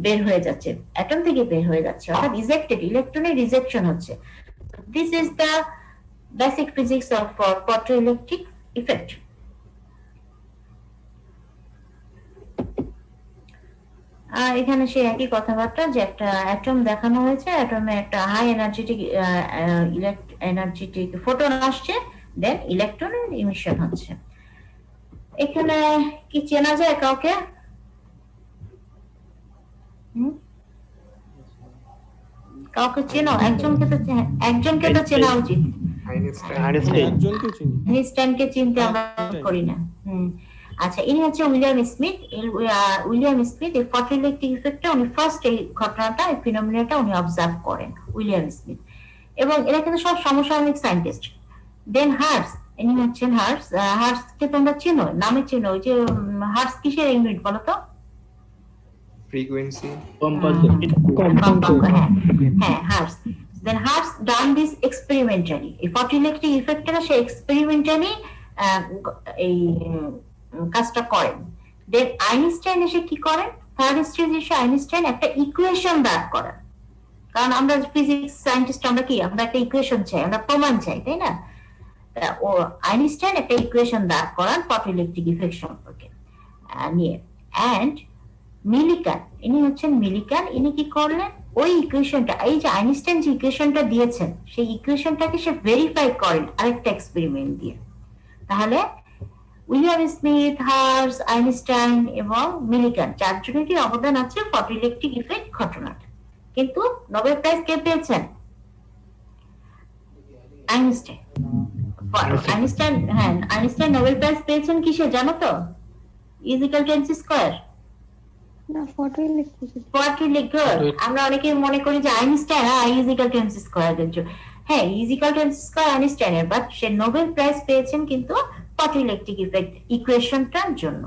বের হয়ে যাচ্ছে, অ্যাটম থেকে বের হয়ে যাচ্ছে, অর্থাৎ রিজেক্টেড, ইলেকট্রনের রিজেকশন হচ্ছে। This is the basic physics of photoelectric effect. এখানে সেই একই কথাবার্তা, যে একটা অ্যাটম দেখানো হয়েছে, অ্যাটমে একটা হাই এনার্জেটিক ফোটন আসছে, দেন ইলেকট্রনের ইমিশন হচ্ছে। এখানে কি চেনা যায় কাউকে? কাউকে চেনো? একজনকে তো চেনা উচিত। একজনকে চিনি। আইনস্টাইনকে চিনতে আমরা করি না। আচ্ছা, ইনি হচ্ছে উইলিয়াম স্মিথ। উইলিয়াম স্মিথ এই ফটোইলেকট্রিক ইফেক্টটা উনি ফার্স্ট এই ঘটনাটা, এই ফিনোমেনাটা উনি অবজার্ভ করেন, উইলিয়াম স্মিথ। এবং এরা কিন্তু সব সমসাময়িক সায়েন্টিস্ট। দেন হার্টস, ইনি হচ্ছেন হার্টস। হার্টসকে তোমরা চেনো, নামে চেনো। ওই যে হার্টস কিসের ইউনিট বলো তো? ফ্রিকোয়েন্সি, কম্পাঙ্ক। হ্যাঁ, Hertz. Then Hertz done this experimentally. এই ফটোইলেকট্রিক ইফেক্টটা সে এক্সপেরিমেন্টালি এই কাজটা করেন। দেন আইনস্টাইন এসে কি করেন? থার্ড স্টেজ এসে আইনস্টাইন একটা ইকুয়েশন দাঁড় করেন। কারণ আমরা ফিজিক্স সায়েন্টিস্ট, আমরা কি, আমরা একটা ইকুয়েশন চাই, আমরা প্রমাণ চাই, তাই না? ও আইনস্টাইন একটা ইকুয়েশন দাঁড় করান ফটোইলেকট্রিক ইফেক্ট সম্পর্কে নিয়ে। অ্যান্ড মিলিকান, ইনি হচ্ছেন মিলিকান। ইনি কি করলেন? ওই ইকুয়েশনটা, এই যে আইনস্টাইন যে ইকুয়েশনটা দিয়েছেন, সেই ইকুয়েশনটাকে সে ভেরিফাই করেন আরেকটা এক্সপেরিমেন্ট দিয়ে। তাহলে উইলিয়াম স্মিথ, হার্টস, আইনস্টাইন এবং মিলিকান চারজনেরই অবদান আছে ফটোইলেকট্রিক ইফেক্ট ঘটনাটা। কিন্তু নোবেল প্রাইজ কে পেয়েছেন? আইনস্টাইন। আইনস্টাইন, হ্যাঁ, আইনস্টাইন নোবেল প্রাইজ পেয়েছেন কিসে জানো তো? E equal to MC square. আমরা অনেকে মনে করি যে Einstein E equal to MC square এর জন্য। হ্যাঁ, ইজিক্যাল টু এমসি স্কয়ার আইনস্টাইনের, বাট সে নোবেল প্রাইজ পেয়েছেন কিন্তু ফটোইলেকট্রিক ইফেক্ট ইকুয়েশনটার জন্য।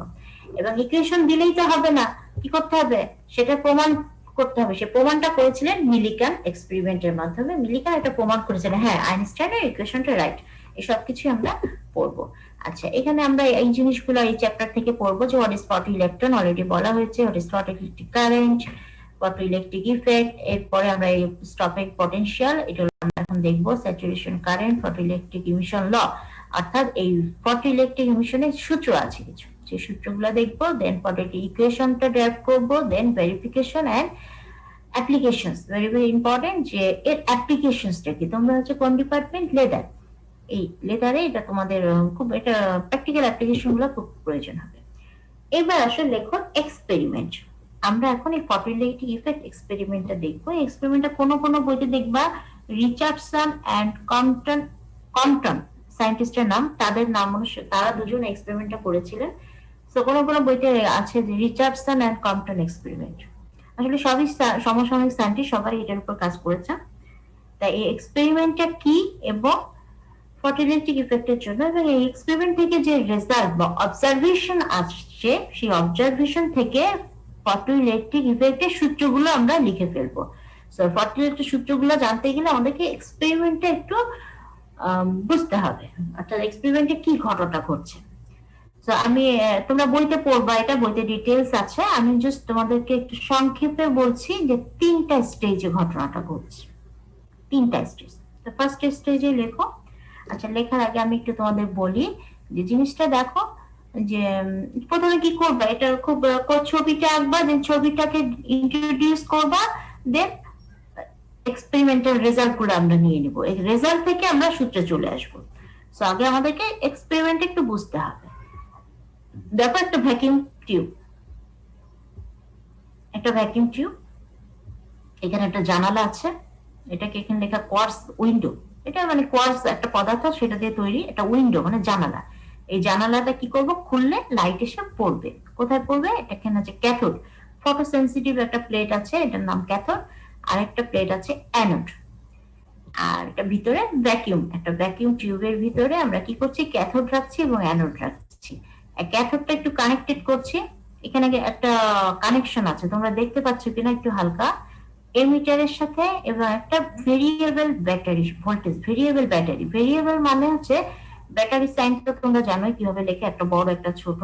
এবং ইকুয়েশন দিলেই তো হবে না, কি করতে হবে? সেটা প্রমাণ করতে হবে। সে প্রমাণটা করেছিলেন মিলিকান এক্সপেরিমেন্টের মাধ্যমে। মিলিকান এটা প্রমাণ করেছিলেন, হ্যাঁ, আইনস্টাইনের ইকুয়েশনটা রাইট। এসব কিছু আমরা পড়বো। আচ্ছা, এখানে আমরা এই জিনিসগুলো এই চ্যাপ্টার থেকে পড়বো, যে হোয়াট ইজ ফটোইলেকট্রন অলরেডি বলা হয়েছে, what is photoelectric current, photoelectric effect. এরপরে আমরা এই স্টপিং পটেনশিয়াল, এটা আমরা এখন দেখবো, স্যাচুরেশন কারেন্ট, ফটোইলেকট্রিক ইমিশন ল, অর্থাৎ এই ফটোইলেকট্রিক ইমিশনের সূত্র আছে কিছু, যে সূত্রগুলো দেখবো। দেন ফটোইলেকট্রিক ইকুয়েশনটা ডেরাইভ করবো। Then verification and applications, very very important, যে এর অ্যাপ্লিকেশনসটা কি। তোমরা হচ্ছে কোন ডিপার্টমেন্ট? লেদার। এই লেদারে এটা তোমাদের খুব, এটা প্র্যাকটিক্যাল অ্যাপ্লিকেশন গুলো খুব প্রয়োজন হবে। এবার আসলে লেখো এক্সপেরিমেন্ট। আমরা এখন এই ফটোইলেকট্রিক ইফেক্ট এক্সপেরিমেন্টটা দেখবো। এই এক্সপেরিমেন্টটা কোনো বইতে দেখবা রিচার্ডসন এন্ড কন্টন সায়েন্টিস্টের নাম, তাদের নাম অনুসারে তারা দুজন এক্সপেরিমেন্টটা করেছিলেন। তো কোনো বইতে আছে যে রিচার্ডসন এন্ড কম্পটন এক্সপেরিমেন্ট। আসলে সবই সমসাময়িক সায়েন্টিস্ট, সবাই এটার উপর কাজ করেছে। তাই এই এক্সপেরিমেন্টটা কি এবং ফটোইলেকট্রিক ইফেক্টের জন্য, এবং এই এক্সপেরিমেন্ট থেকে যে রেজাল্ট বা অবজারভেশন আসছে, সেই অবজারভেশন থেকে ফটোইলেকট্রিক ইফেক্টের সূত্রগুলো আমরা লিখে ফেলবো। সো ফটোইলেকট্রিক সূত্রগুলো জানতে গেলে আমাদেরকে এক্সপেরিমেন্টটা একটু বুঝতে হবে, অর্থাৎ এক্সপেরিমেন্টে কি ঘটনা ঘটছে। তো আমি, তোমরা বইতে পড়বা, এটা বইতে ডিটেলস আছে, আমি জাস্ট তোমাদেরকে একটু সংক্ষেপে বলছি যে 3টা স্টেজে ঘটনাটা ঘটছে, 3টা স্টেজ। তো ফার্স্ট স্টেজে লেখো। আচ্ছা, লেখার আগে আমি একটু তোমাদের বলি যে জিনিসটা দেখো, যে প্রথমে কি করবা, এটা খুব ছবিটা আঁকবা, দেন ছবিটাকে ইন্ট্রোডিউস করবা, দেন এক্সপেরিমেন্টাল রেজাল্ট গুলো আমরা নিয়ে নিব, এই রেজাল্ট থেকে আমরা সূত্রে চলে আসব। সো আগে আমাদেরকে এক্সপেরিমেন্ট একটু বুঝতে হবে। দেখো একটা ভ্যাকিউম টিউব, একটা ভ্যাকিউম টিউব, এখানে একটা জানালা আছে, এটাকে এখানে লেখা কোয়ার্টজ উইন্ডো। এটা মানে কোয়ার্টজ একটা পদার্থ, সেটা দিয়ে তৈরি একটা উইন্ডো মানে জানালা। এই জানালাটা কি করব, খুললে লাইট এসে পড়বে। কোথায় পড়বে? এটা এখানে আছে ক্যাথোড, ফটো সেন্সিটিভ একটা প্লেট আছে, এটার নাম ক্যাথোড, আর একটা প্লেট আছে অ্যানোড। আর এটা ভিতরে ভ্যাকিউম, একটা ভ্যাকিউম টিউবের ভিতরে আমরা কি করছি, ক্যাথোড রাখছি এবং অ্যানোড রাখছি। ক্যাথোডটা একটু কানেক্টেড করছি, এখানে একটা কানেকশন আছে, তোমরা দেখতে পাচ্ছ কিনা একটু হালকা, এমিটারের সাথে, এবং একটা variable battery voltage, variable battery. Variable মানে হচ্ছে ব্যাটারি সাইন তো তোমরা জানোই কিভাবে লেখে, একটা বড় একটা ছোট,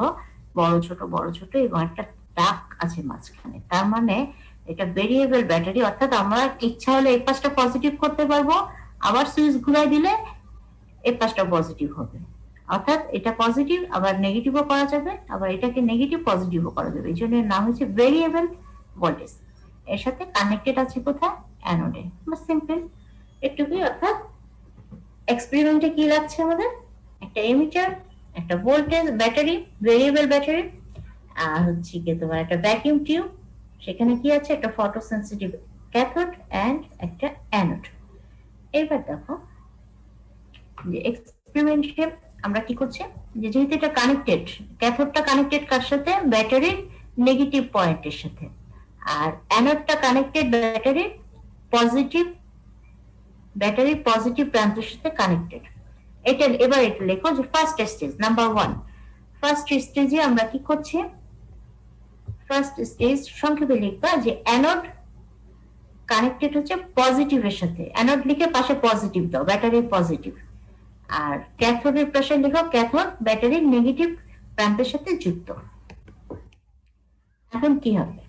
বড় ছোট বড় ছোট, এবং একটা দাগ আছে মাঝখানে, তার মানে এটা ভেরিয়েবল ব্যাটারি। অর্থাৎ আমরা ইচ্ছা হলে এই পাশটা পজিটিভ করতে পারবো, আবার সুইচ ঘুরাই দিলে এই পাশটা পজিটিভ হবে। অর্থাৎ এটা পজিটিভ আবার নেগেটিভও করা যাবে, আবার এটাকে নেগেটিভ পজিটিভও করা যাবে। এই জন্য এর নাম হচ্ছে ভেরিয়েবল ভোল্টেজ। এর সাথে কানেক্টেড আছে কোথায়? অ্যানোডে। সিম্পল একটুকুই। অর্থাৎ এক্সপেরিমেন্টে কি লাগছে আমাদের? একটা এমিটার, একটা ভোল্টেজ ব্যাটারি, ভেরিয়েবল ব্যাটারি, আর হচ্ছে কি তোমার একটা ভ্যাকিউম টিউব, সেখানে কি আছে, একটা ফটোসেন্সিটিভ ক্যাথোড এন্ড একটা অ্যানোড। এবার দেখো যে এক্সপেরিমেন্টে আমরা কি করছি, যে যেহেতু এটা কানেক্টেড, ক্যাথোডটা কানেক্টেড কার সাথে? ব্যাটারির নেগেটিভ পয়েন্টের সাথে, আর অ্যানোডটা কানেক্টেড ব্যাটারির পজিটিভ, ব্যাটারির পজিটিভ প্রান্তের সাথে কানেক্টেড। এটা এবার এটা লেখো যে ফার্স্ট স্টেজ নাম্বার 1। ফার্স্ট স্টেজে আমরা কি করছি, ফার্স্ট স্টেজ সংক্ষেপে লিখবা যে অ্যানোড কানেক্টেড হচ্ছে পজিটিভের সাথে, অ্যানোড লিখে পাশে পজিটিভ দাও, ব্যাটারির পজিটিভ, আর ক্যাথোডের পাশে লিখো ক্যাথোড ব্যাটারির নেগেটিভ প্রান্তের সাথে যুক্ত। এখন কি হবে,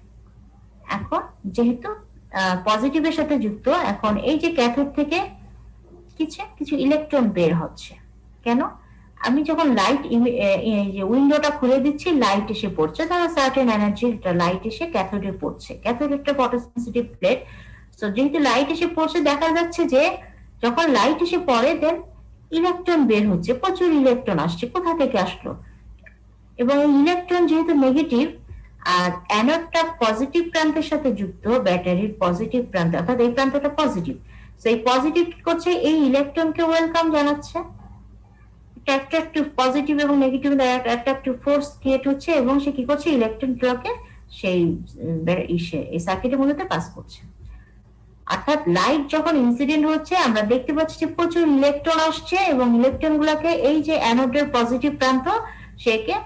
এখন যেহেতু পজিটিভের সাথে যুক্ত, এখন এই যে ক্যাথোড থেকে কিছু কিছু ইলেকট্রন বের হচ্ছে। কেন? আমি যখন লাইট যে উইন্ডোটা খুলে দিচ্ছি, লাইট এসে পড়ছে, তাহলে সার্টেন এনার্জি লাইট এসে ক্যাথোডে পড়ছে। ক্যাথোড একটা ফটোসেন্সিটিভ প্লেট, সো যেহেতু লাইট এসে পড়ছে, দেখা যাচ্ছে যে যখন লাইট এসে পড়ে দেন ইলেকট্রন বের হচ্ছে, প্রচুর ইলেকট্রন আসছে। কোথা থেকে আসলো? এবং এই ইলেকট্রন যেহেতু নেগেটিভ, আর অ্যানোডটা পজিটিভ প্রান্তের সাথে যুক্ত, ব্যাটারির পজিটিভ প্রান্ত, অর্থাৎ এই প্রান্তটা পজিটিভ, সেই পজিটিভ কি করছে, এই ইলেকট্রনকে ওয়েলকাম জানাচ্ছে। অ্যাট্রাকটিভ, পজিটিভ এবং নেগেটিভ অ্যাট্রাকটিভ ফোর্স ক্রিয়েট হচ্ছে, এবং সে কি করছে, ইলেকট্রনগুলোকে সেই এই সার্কিটের মধ্যে পাস করছে। অর্থাৎ লাইট যখন ইনসিডেন্ট হচ্ছে, আমরা দেখতে পাচ্ছি যে প্রচুর ইলেকট্রন আসছে, এবং ইলেকট্রন গুলাকে এই যে অ্যানোডের পজিটিভ প্রান্ত, সেকে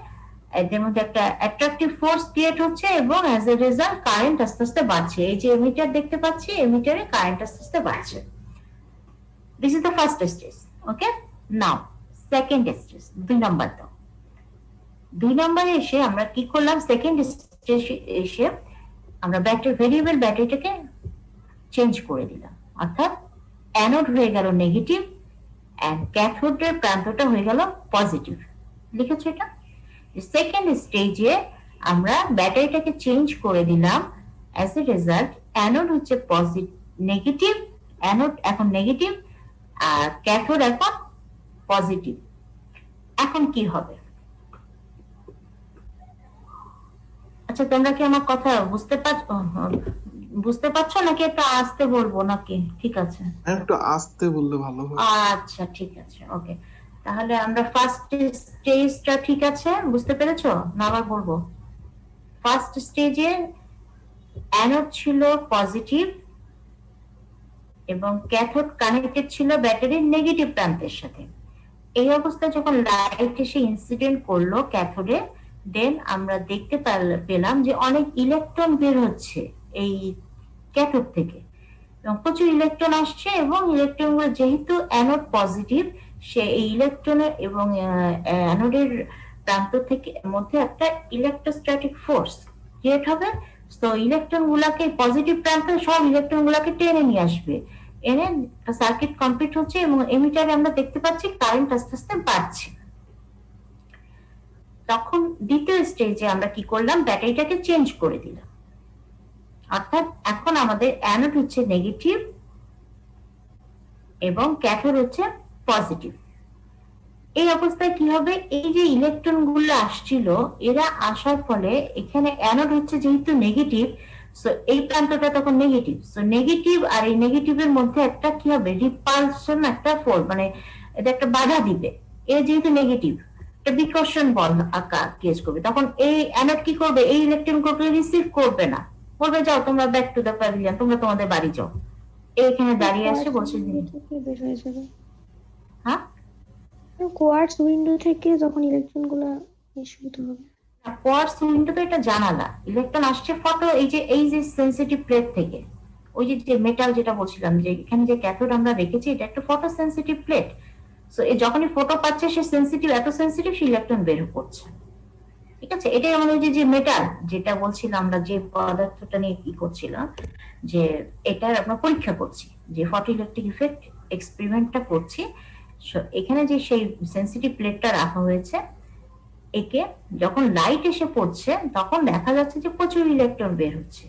এদের মধ্যে একটা অ্যাট্রাকটিভ ফোর্স ক্রিয়েট হচ্ছে, এবং অ্যাজ এ রেজাল্ট কারেন্ট আস্তে আস্তে বাড়ছে। এই যে এমিটার দেখতে পাচ্ছি, এমিটারে কারেন্ট আস্তে আস্তে বাড়ছে। This is the first stage. Okay, now second stage, 2 number দাও। 2 নম্বরে এসে আমরা কি করলাম, সেকেন্ড স্টেজ এসে আমরা ব্যাটারি, ভেরিয়েবল ব্যাটারিটাকে চেঞ্জ করে দিলাম। অর্থাৎ অ্যানোড হয়ে গেল নেগেটিভ, এন্ড ক্যাথোডের প্রান্তটা হয়ে গেল পজিটিভ। লিখেছো এটা? সেকেন্ড স্টেজে আমরা ব্যাটারিটাকে চেঞ্জ করে দিলাম, অ্যাজ এ রেজাল্ট অ্যানোড হচ্ছে নেগেটিভ, অ্যানোড এখন নেগেটিভ, আর ক্যাথোড এখন পজিটিভ। এখন কি হবে? আচ্ছা, তোমরা কি আমার কথা বুঝতে পারছো নাকি একটু আস্তে বলবো নাকি? ঠিক আছে, একটু আস্তে বললে ভালো হয়। আচ্ছা ঠিক আছে, ওকে। তাহলে আমরা ফার্স্ট স্টেজটা ঠিক আছে, বুঝতে পেরেছো না? আবার বলবো। ফার্স্ট স্টেজে অ্যানোড ছিল পজিটিভ এবং ক্যাথোড কানেক্টেড ছিল ব্যাটারির নেগেটিভ প্রান্তের সাথে। এই অবস্থায় যখন লাইট এসে ইনসিডেন্ট করলো ক্যাথোডে, দেন আমরা দেখতে পেলাম যে অনেক ইলেকট্রন বের হচ্ছে এই ক্যাথোড থেকে, এবং প্রচুর ইলেকট্রন আসছে, এবং ইলেকট্রনগুলো যেহেতু অ্যানোড পজিটিভ, সে এই ইলেকট্রনের এবং অ্যানোডের প্রান্ত থেকে মধ্যে একটা ইলেকট্রোস্ট্যাটিক ফোর্স ক্রিয়েট হবে। তো ইলেকট্রন গুলাকে পজিটিভ প্রান্তে সব ইলেকট্রন গুলাকে টেনে নিয়ে আসবে, এনে সার্কিট কমপ্লিট হচ্ছে, এবং এমিটারে আমরা দেখতে পাচ্ছি কারেন্ট আস্তে আস্তে বাড়ছে। তখন দ্বিতীয় স্টেজে আমরা কি করলাম, ব্যাটারিটাকে চেঞ্জ করে দিলাম। অর্থাৎ এখন আমাদের অ্যানোড হচ্ছে নেগেটিভ, এবং ক্যাথোড হচ্ছে পজিটিভ। এই অবস্থায় কি হবে, এই যে ইলেকট্রন গুলো আসছিল এরা আসার ফলে এখানে অ্যানোড হচ্ছে যেহেতু নেগেটিভ, সো এই প্রান্তটা তখন নেগেটিভ, সো নেগেটিভ আর এই নেগেটিভের মধ্যে একটা কি হবে, রিপালশন, একটা ফোর্স, মানে এটা একটা বাধা দিবে। এ যেহেতু নেগেটিভ, একটা বিকর্ষণ বল আকার ক্রিয়েট করবে, তখন এই অ্যানোড কি করবে, এই ইলেকট্রন গুলোকে রিসিভ করবে না, বলবে যাও তোমরা ব্যাক টু দ্য প্যাভিলিয়ন, তোমরা তোমাদের বাড়ি যাও। এইখানে দাঁড়িয়ে আসছে বলছে যে বের হয়ে যাবে। হ্যাঁ, কোয়ার্টজ উইন্ডো থেকে যখন ইলেকট্রন গুলা নিঃসরিত হবে। কোয়ার্টজ উইন্ডো তো এটা জানালা, ইলেকট্রন আসছে ফটো এই যে সেনসিটিভ প্লেট থেকে, ওই যে মেটাল যেটা বলছিলাম যে এখানে যে ক্যাথোড আমরা রেখেছি এটা একটা ফটো সেনসিটিভ প্লেট, সো এই যখনই ফটো পাচ্ছে সে সেনসিটিভ, এত সেনসিটিভ সে ইলেকট্রন বের করছে। ঠিক আছে, এটাই আমাদের যে মেটাল যেটা বলছিলাম আমরা, যে পদার্থটা নিয়ে কি করছিলাম, যে এটার আমরা পরীক্ষা করছি, যে ফটো ইলেকট্রিক ইফেক্ট এক্সপেরিমেন্টটা করছি। এখানে যে সেই সেনসিটিভ প্লেটটা রাখা হয়েছে, একে যখন লাইট এসে পড়ছে তখন দেখা যাচ্ছে যে প্রচুর ইলেকট্রন বের হচ্ছে।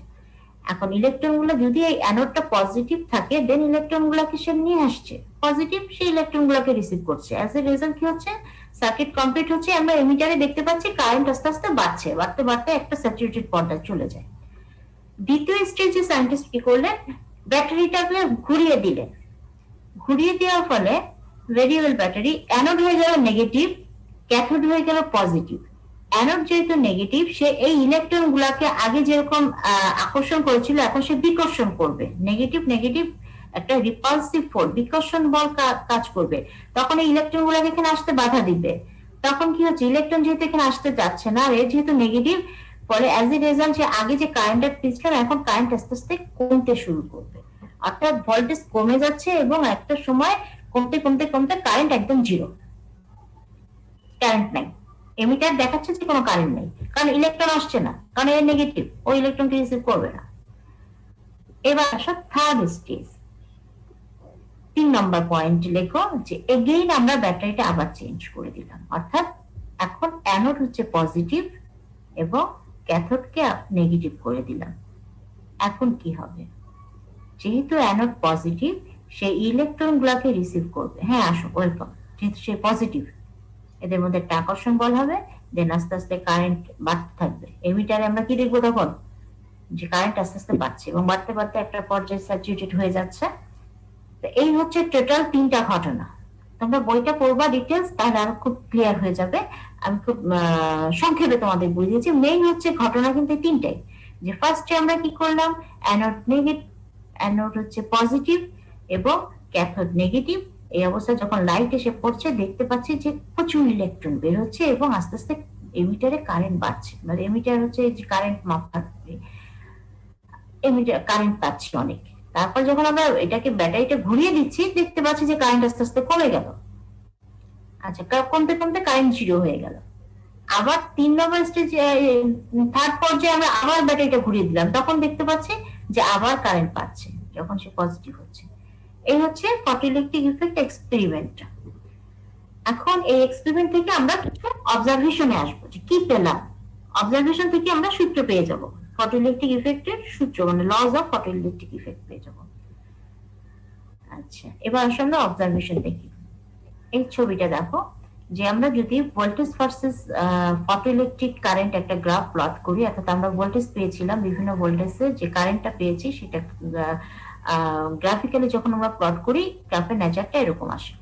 এখন ইলেকট্রন গুলো যদি এই অ্যানোডটা পজিটিভ থাকে, দেন ইলেকট্রন গুলাকে সে নিয়ে আসছে পজিটিভ, সেই ইলেকট্রন গুলাকে রিসিভ করছে। অ্যাজ এ রেজাল্ট কি হচ্ছে, সার্কিট কমপ্লিট হচ্ছে, আমরা এমিটারে দেখতে পাচ্ছি কারেন্ট আস্তে আস্তে বাড়ছে, বাড়তে বাড়তে একটা স্যাচুরেটেড পর্যায়ে চলে যায়। দ্বিতীয় স্টেজে সায়েন্টিস্ট কি করলেন, ব্যাটারিটাকে ঘুরিয়ে দিলেন, ঘুরিয়ে দেওয়ার ফলে ভেরিয়েবল ব্যাটারি অ্যানোড হয়ে গেল নেগেটিভ, ক্যাথোড হয়ে গেল পজিটিভ। অ্যানোড যেহেতু নেগেটিভ, সে এই ইলেকট্রন গুলাকে আগে যেরকম আকর্ষণ করেছিল এখন সে বিকর্ষণ করবে। নেগেটিভ নেগেটিভ একটা রিপালসিভ ফোর্স, বিকর্ষণ বল কাজ করবে, তখন এই ইলেকট্রন গুলাকে এখানে আসতে বাধা দিবে। তখন কি হচ্ছে, ইলেকট্রন যেহেতু এখানে আসতে যাচ্ছে না, আর এ যেহেতু নেগেটিভ, ফলে অ্যাজ এ রেজাল্ট যে আগে যে কারেন্টের পিছনে এখন কারেন্ট আস্তে আস্তে কমতে শুরু করবে, অর্থাৎ ভোল্টেজ কমে যাচ্ছে এবং একটা সময় কমতে কমতে কমতে কারেন্ট একদম জিরো, কারেন্ট নাই। এমিটার দেখাচ্ছে যে কোনো কারেন্ট নেই, কারণ ইলেকট্রন আসছে না, কারণ এর নেগেটিভ, ওই ইলেকট্রনকে রিসিভ করবে না। এবার আসো থার্ড স্টেজ, 3 নম্বর পয়েন্ট লেখো, যে এগেইন আমরা ব্যাটারিটা আবার চেঞ্জ করে দিলাম, অর্থাৎ এখন অ্যানোড হচ্ছে পজিটিভ এবং ক্যাথোডকে নেগেটিভ করে দিলাম। এখন কি হবে, যেহেতু অ্যানোড পজিটিভ, সেই ইলেকট্রন গুলাকে রিসিভ করবে। হ্যাঁ আসো, ওয়েলকাম। যেহেতু সে পজিটিভ, এদের মধ্যে একটা আকর্ষণ বল হবে, দেন আস্তে আস্তে কারেন্ট বাড়তে থাকবে। এমিটারে আমরা কি দেখবো তখন, যে কারেন্ট আস্তে আস্তে বাড়ছে এবং বাড়তে বাড়তে একটা পর্যায়ে স্যাচুরেটেড হয়ে যাচ্ছে। তো এই হচ্ছে টোটাল 3টা ঘটনা। তোমরা বইটা পড়বা ডিটেলস, তাহলে আরো খুব ক্লিয়ার হয়ে যাবে। আমি খুব সংক্ষেপে তোমাদের বুঝিয়েছি। মেইন হচ্ছে ঘটনা কিন্তু 3টাই, যে ফার্স্টে আমরা কি করলাম, অ্যানোড নেগেটিভ, অ্যানোড হচ্ছে পজিটিভ এবং ক্যাথোড নেগেটিভ। এই অবস্থায় যখন লাইট এসে পড়ছে দেখতে পাচ্ছি যে প্রচুর ইলেকট্রন বের হচ্ছে এবং আস্তে আস্তে এমিটারে কারেন্ট বাড়ছে, মানে এমিটার হচ্ছে যে কারেন্ট মাপার, এমিটার কারেন্ট পাচ্ছি অনেক। তারপর যখন আমরা এটাকে ব্যাটারিটা ঘুরিয়ে দিচ্ছি দেখতে পাচ্ছি যে কারেন্ট আস্তে আস্তে কমে গেল। আচ্ছা, কমতে কমতে কারেন্ট জিরো হয়ে গেল। আবার 3 নম্বর স্টেজ, থার্ড পর্যায়ে আমরা আবার ব্যাটারিটা ঘুরিয়ে দিলাম, তখন দেখতে পাচ্ছি যে আবার কারেন্ট পাচ্ছে যখন সে পজিটিভ হচ্ছে। এই হচ্ছে ফটোইলেকট্রিক ইফেক্ট এক্সপেরিমেন্ট। এখন এই এক্সপেরিমেন্ট থেকে আমরা কিছু অবজারভেশনে আসবো, যে কি পেলাম। অবজারভেশন থেকে আমরা সূত্র পেয়ে যাব, ফটোইলেকট্রিক ইফেক্টের সূত্র, মানে লজ অফ ফটোইলেকট্রিক ইফেক্ট পেয়ে যাব। আচ্ছা, এবার আসলে আমরা অবজারভেশন দেখি। এই ছবিটা দেখো, যে আমরা যদি ভোল্টেজ ভার্সেস ফটোইলেকট্রিক কারেন্ট একটা গ্রাফ প্লট করি, অর্থাৎ আমরা ভোল্টেজ পেয়েছিলাম, বিভিন্ন ভোল্টেজে যে কারেন্টটা পেয়েছি সেটা গ্রাফিক্যালি যখন আমরা প্লট করি, গ্রাফের নেচারটা এরকম আসে।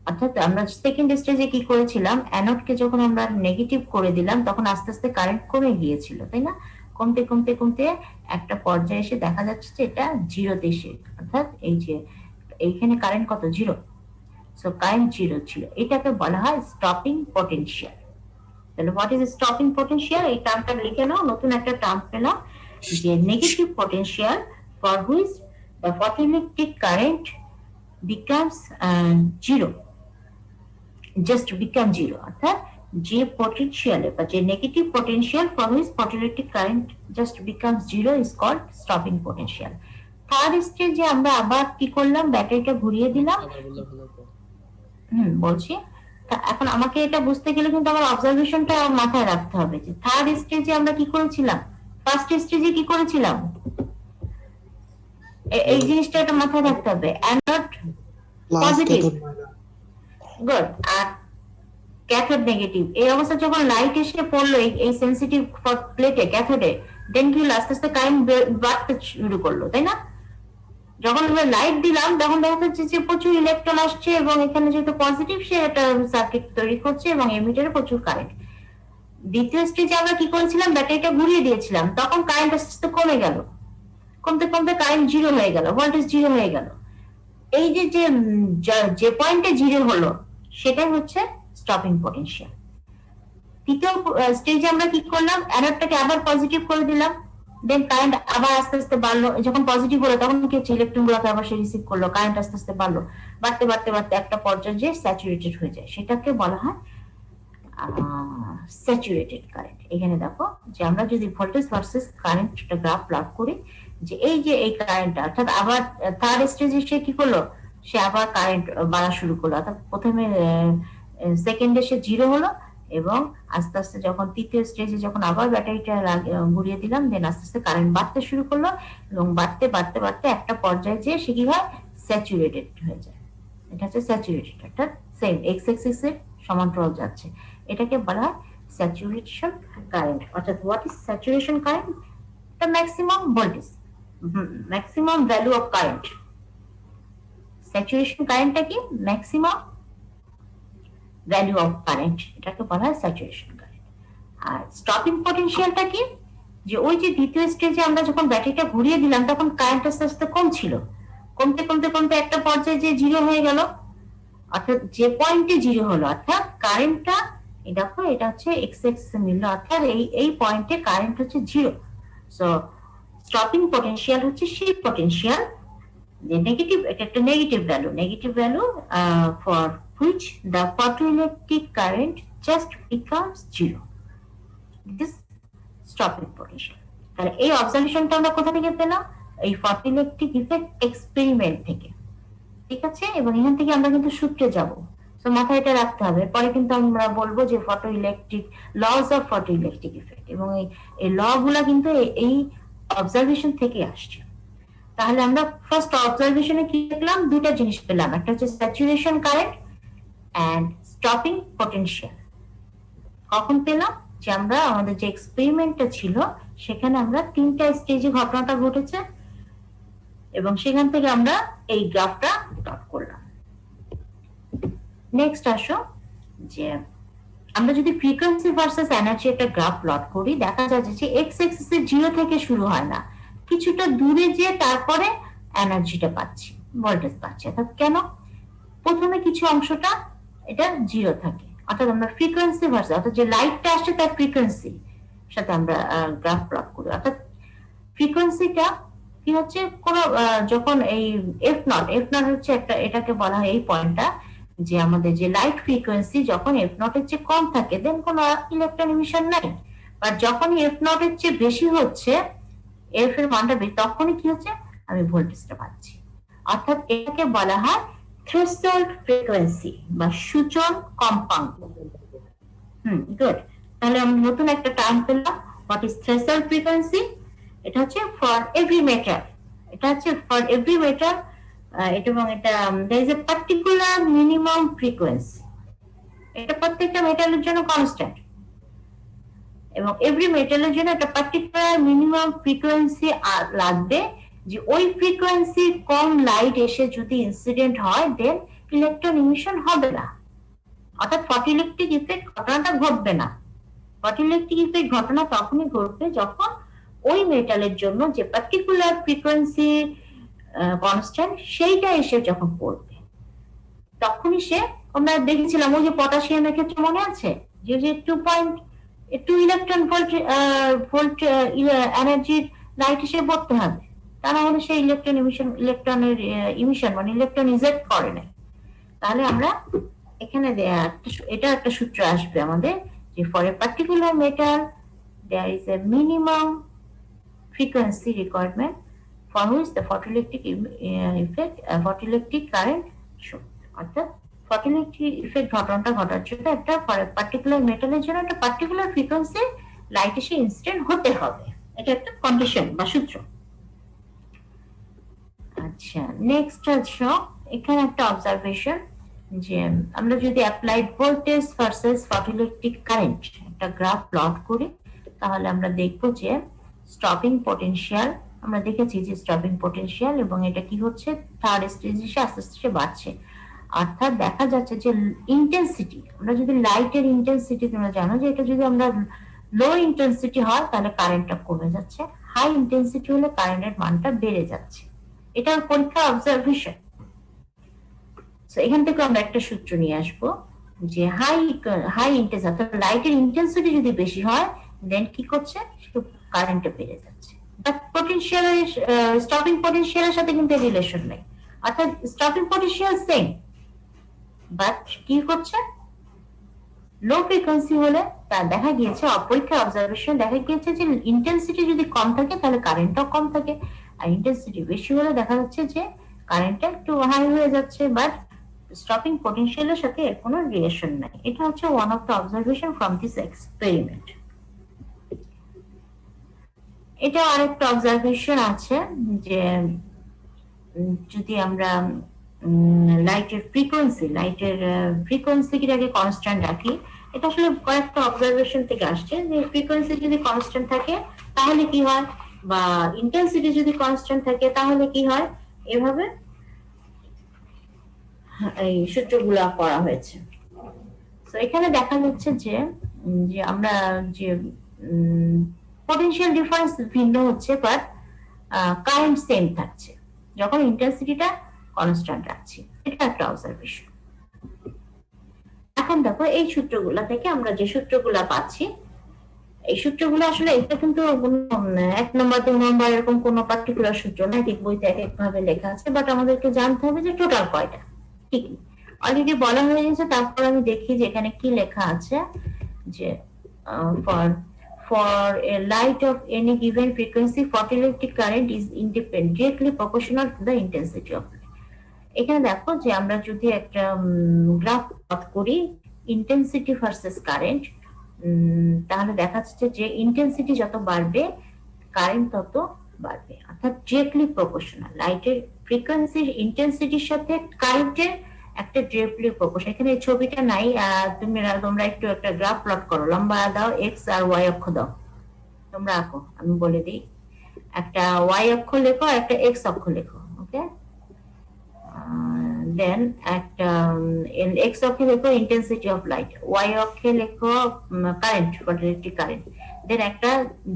অর্থাৎ আমরা সেকেন্ড স্টেজে কি করেছিলাম, অ্যানোডকে যখন আমরা নেগেটিভ করে দিলাম তখন আস্তে আস্তে কারেন্ট কমে গিয়েছিল, তাই না? কমতে কমতে কমতে একটা পর্যায়ে এসে দেখা যাচ্ছে যে এটা জিরোতে এসে, অর্থাৎ এই যে এইখানে কারেন্ট কত, জিরো। সো কারেন্ট জিরো ছিল, এটাকে বলা হয় স্টপিং পটেনশিয়াল। তাহলে হোয়াট ইজ স্টপিং পটেনশিয়াল, এই টার্মটা লিখে নাও, নতুন একটা টার্ম পেলাম, যে negative potential for which the photoelectric current becomes zero, just become zero, অর্থাৎ যে পটেনশিয়াল বা যে negative potential for which photoelectric current just becomes zero is called stopping potential. Third স্টেজে আমরা আবার কি করলাম, ব্যাটারিটা ঘুরিয়ে দিলাম। বলছি, এখন আমাকে এটা বুঝতে গেলে কিন্তু আমার অবজারভেশনটা মাথায় রাখতে হবে, যে থার্ড স্টেজে আমরা কি করেছিলাম, ফার্স্ট স্টেজে কি করেছিলাম, এই জিনিসটা একটা মাথায় রাখতে হবে। Anode plus Positive. Cathode good, আর ক্যাথোড নেগেটিভ। এই অবস্থা যখন লাইট এসে পড়লো এই সেন্সিটিভ প্লেটে ক্যাথোডে, দেন কি হলো, আস্তে আস্তে কারেন্ট বাড়তে শুরু করলো, তাই না? যখন আমরা লাইট দিলাম তখন দেখা যাচ্ছে যে প্রচুর ইলেকট্রন আসছে, এবং এখানে যেহেতু পজিটিভ সে একটা সার্কিট তৈরি করছে, এবং এমিটারে প্রচুর কারেন্ট। দ্বিতীয় স্টেজে আমরা কি করেছিলাম, ব্যাটারিটা ঘুরিয়ে দিয়েছিলাম, তখন কারেন্ট আস্তে আস্তে কমে গেল, কমতে কমতে কারেন্ট জিরো হয়ে গেল, ভোল্টেজ জিরো হয়ে গেল। এই যে যে পয়েন্টে জিরো হলো সেটাই হচ্ছে স্টপিং পটেনশিয়াল। তৃতীয় স্টেজে আমরা কি করলাম, অ্যানোডটাকে আবার পজিটিভ করে দিলাম, দেন কারেন্ট আবার আস্তে আস্তে বাড়লো। যখন পজিটিভ হলো তখন কি হচ্ছে, ইলেকট্রন গুলোকে আবার সে রিসিভ করলো, কারেন্ট আস্তে আস্তে বাড়লো, বাড়তে বাড়তে বাড়তে একটা পর্যায়ে যে স্যাচুরেটেড হয়ে যায়, সেটাকে বলা হয় স্যাচুরেটেড কারেন্ট। এখানে দেখো যে আমরা যদি ভোল্টেজ ভার্সেস কারেন্টটা গ্রাফ প্লট করি, যে এই কারেন্টটা অর্থাৎ আবার থার্ড স্টেজে সে কি করলো, সে আবার কারেন্ট বাড়া শুরু করলো, অর্থাৎ প্রথমে সেকেন্ডে সে জিরো হলো, এবং আস্তে আস্তে যখন তৃতীয় স্টেজে যখন আবার ব্যাটারিটা ঘুরিয়ে দিলাম, দেন আস্তে আস্তে কারেন্ট বাড়তে শুরু করলো, এবং বাড়তে বাড়তে বাড়তে একটা পর্যায়ে যে সে কি হয়, স্যাচুরেটেড হয়ে যায়। এটা হচ্ছে স্যাচুরেটেড, অর্থাৎ সেম এক্স এক্সিস এর সমান্তরাল যাচ্ছে। এটাকে বলা হয় স্যাচুরেশন কারেন্ট। অর্থাৎ what is saturation current? The maximum voltage, maximum value of current. Saturation কারেন্টটা কি, ম্যাক্সিমাম ভ্যালু অফ কারেন্ট, এটাকে বলা হয় স্যাচুরেশন কারেন্ট। আর স্টপিং পটেনশিয়ালটা কি, যে ওই যে দ্বিতীয় স্টেজে আমরা যখন ব্যাটারিটা ঘুরিয়ে দিলাম তখন কারেন্ট আস্তে আস্তে কম ছিল, কমতে কমতে কমতে একটা পর্যায়ে যে জিরো হয়ে গেল, অর্থাৎ যে পয়েন্টে জিরো হলো, অর্থাৎ কারেন্টটা দেখো এটা হচ্ছে এক্স এক্স মিলল, অর্থাৎ এই পয়েন্টে কারেন্ট হচ্ছে জিরো। সো স্টপিং পটেনশিয়াল হচ্ছে সেই পটেনশিয়াল যে নেগেটিভ, এটা একটা negative value for which the photoelectric current just becomes zero. This stopping potential. তাহলে এই অবজারভেশনটা আমরা কোথা থেকে পেলাম, এই photoelectric effect এক্সপেরিমেন্ট থেকে, ঠিক আছে? এবং এখান থেকে আমরা কিন্তু সূত্রে যাব, তো মাথায় এটা রাখতে হবে। পরে কিন্তু আমরা বলবো যে photoelectric laws of photoelectric effect, এবং এই ল গুলা কিন্তু এই অবজারভেশন থেকে আসছে। তাহলে আমরা ফার্স্ট অবজারভেশনে কি দেখলাম, দুটা জিনিস পেলাম, একটা হচ্ছে saturation current and stopping potential. কখন পেলাম, যে আমরা আমাদের যে এক্সপেরিমেন্টটা ছিল সেখানে আমরা তিনটা স্টেজে ঘটনাটা ঘটেছে, এবং সেখান থেকে আমরা এই গ্রাফটা প্লট করলাম। নেক্সট আসো, যে আমরা যদি ফ্রিকোয়েন্সি ভার্সেস এনার্জি একটা গ্রাফ প্লট করি, দেখা যাচ্ছে যে এক্স এক্সিস এর জিরো থেকে শুরু হয় না, কিছুটা দূরে যে তারপরে এনার্জিটা পাচ্ছি, ভোল্টেজ পাচ্ছি। অর্থাৎ কেন, প্রথমে কিছু অংশটা এটা জিরো থাকে, অর্থাৎ আমরা ফ্রিকোয়েন্সি ভার্সেস, অর্থাৎ যে লাইটটা আসছে তার ফ্রিকোয়েন্সি সাথে আমরা গ্রাফ প্লট করি। অর্থাৎ ফ্রিকোয়েন্সিটা কি হচ্ছে, কোন যখন এই এফ নট হচ্ছে একটা, এটাকে বলা হয় এই পয়েন্টটা, যে আমাদের যে লাইট ফ্রিকোয়েন্সি যখন এফ নট এর চেয়ে কম থাকে দেন কোনো ইলেকট্রন এমিশন নাই, বাট যখন এফ নট এর চেয়ে বেশি হচ্ছে, এফ এর মানটা বেশি, তখনই কি হচ্ছে, আমি ভোল্টেজটা পাচ্ছি। অর্থাৎ এটাকে বলা হয় থ্রেশহোল্ড ফ্রিকোয়েন্সি বা সূচন কম্পাঙ্ক। গুড। তাহলে আমি নতুন একটা টার্ম পেলাম, হোয়াট ইজ থ্রেশহোল্ড ফ্রিকোয়েন্সি? এটা হচ্ছে ফর এভরি মেটার, এটা হচ্ছে ফর এভরি মেটার, এবং এটা there is a particular minimum frequency, এটা প্রত্যেকটা মেটালের জন্য কনস্ট্যান্ট, এবং এভরি মেটালের জন্য একটা পার্টিকুলার মিনিমাম ফ্রিকোয়েন্সি লাগবে, যে ওই ফ্রিকোয়েন্সি কম লাইট এসে যদি ইনসিডেন্ট হয় দেন ইলেকট্রন ইমিশন হবে না, অর্থাৎ ফটোইলেকট্রিক ইফেক্ট ঘটনাটা ঘটবে না। ফটোইলেকট্রিক ইফেক্ট ঘটনা তখনই ঘটবে যখন ওই মেটালের জন্য যে পার্টিকুলার ফ্রিকোয়েন্সি কনস্ট্যান্ট সেইটা এসে যখন পড়বে, তখনই সে, আমরা দেখেছিলাম ওই যে পটাশিয়ামের ক্ষেত্রে মনে আছে, যে 2 ইলেকট্রন ভোল্ট এনার্জির লাইট এসে পড়তে হবে, তা না হলে সেই ইলেকট্রনের ইমিশন মানে ইলেকট্রন ইজেক্ট করে নাই। তাহলে আমরা এখানে এটা একটা সূত্র আসবে আমাদের, যে for a particular metal there is a minimum frequency requirement for which the photoelectric effect, photoelectric current show. অর্থাৎ photoelectric effect ঘটনাটা ঘটার জন্য একটা পার্টিকুলার মেটালের জন্য একটা পার্টিকুলার ফ্রিকোয়েন্সি লাইট এসে ইনসিডেন্ট হতে হবে, এটা একটা কন্ডিশন বা সূত্র। আচ্ছা, নেক্সট হচ্ছে এখানে একটা অবজারভেশন যে আমরা যদি applied voltage versus photoelectric current একটা গ্রাফ প্লট করি, তাহলে আমরা দেখব যে স্টপিং পটেনশিয়াল, আমরা দেখেছি যে স্টপিং পটেনশিয়াল, এবং এটা কি হচ্ছে থার্ড স্টেজ এসে আস্তে আস্তে বাড়ছে। অর্থাৎ দেখা যাচ্ছে যে ইন্টেন্সিটি, আমরা যদি লাইটের ইন্টেন্সিটি, তোমরা জানো যে এটা যদি আমরা লো ইন্টেন্সিটি হয় তাহলে কারেন্টটা কমে যাচ্ছে, হাই ইন্টেন্সিটি হলে কারেন্টের মানটা বেড়ে যাচ্ছে। এটা পরীক্ষা অবজারভেশন। সো এখান থেকে আমরা একটা সূত্র নিয়ে আসবো যে হাই ইন্টেন্সিটি, অর্থাৎ লাইটের ইন্টেন্সিটি যদি বেশি হয় দেন কি করছে, কারেন্টটা বেড়ে যাচ্ছে। বাট পটেনশিয়ালের স্টপিং পটেনশিয়ালের সাথে কিন্তু রিলেশন নেই, অর্থাৎ স্টপিং পটেনশিয়াল সেম, বাট কি করছে, লো ফ্রিকোয়েন্সি হলে তা দেখা গিয়েছে, অপরীক্ষা অবজারভেশন দেখা গিয়েছে যে ইন্টেন্সিটি যদি কম থাকে তাহলে কারেন্টটাও কম থাকে, আর ইন্টেন্সিটি বেশি হলে দেখা যাচ্ছে যে কারেন্টটা একটু হাই হয়ে যাচ্ছে, বাট স্টপিং পটেনশিয়ালের সাথে এর কোনো রিলেশন নাই। এটা হচ্ছে one of the observation from this experiment. এটা আরেকটা অবজারভেশন আছে যে যদি আমরা লাইটের ফ্রিকোয়েন্সিটাকে কনস্ট্যান্ট রাখি, এটা আসলে কয়েকটা অবজারভেশন থেকে আসছে যে ফ্রিকোয়েন্সি যদি কনস্ট্যান্ট থাকে তাহলে কি হয়, বা ইন্টেন্সিটি যদি কনস্ট্যান্ট থাকে তাহলে কি হয়, এভাবে এই সূত্রগুলো করা হয়েছে। তো এখানে দেখা যাচ্ছে যে যে আমরা যে পটেনশিয়াল ডিফারেন্স ভিন্ন হচ্ছে, বাট কারেন্ট সেম থাকছে যখন ইন্টেন্সিটিটা কনস্ট্যান্ট রাখছি। এটা একটা অবজারভেশন। এখন দেখো এই সূত্রগুলা থেকে আমরা যে সূত্রগুলা পাচ্ছি, এই সূত্রগুলো আসলে এটা কিন্তু এক নম্বর 2 নম্বর এরকম কোন পার্টিকুলার সূত্র না, ঠিক বইতে এক এক ভাবে লেখা আছে, বাট আমাদেরকে জানতে হবে যে টোটাল কয়টা। ঠিক অলরেডি বলা হয়ে গেছে, তারপর আমি দেখি যে এখানে কি লেখা আছে যে for a light of any given frequency photoelectric current is directly proportional to the intensity of light. এখানে দেখো যে আমরা যদি একটা গ্রাফ প্লট করি ইন্টেন্সিটি ভার্সেস কারেন্ট, তাহলে দেখা যাচ্ছে যে ইন্টেন্সিটি যত বাড়বে কারেন্ট তত বাড়বে, অর্থাৎ ডিরেক্টলি প্রপোর্শনাল। লাইটের ফ্রিকোয়েন্সির ইন্টেন্সিটির সাথে কারেন্টের একটা ডিরেক্টলি প্রপোর্শন। এখানে এই ছবিটা নাই, তোমরা একটু একটা গ্রাফ প্লট করো, লম্বা দাও, এক্স আর ওয়াই অক্ষ দাও, তোমরা আঁকো, আমি বলে দিই। একটা ওয়াই অক্ষ লেখো, একটা এক্স অক্ষ লেখো, ওকে। দেন একটা এক্স অক্ষে লেখো ইন্টেন্সিটি অফ লাইট, ওয়াই অক্ষে লেখো কারেন্ট, ফটোইলেকট্রিক কারেন্ট। দেন একটা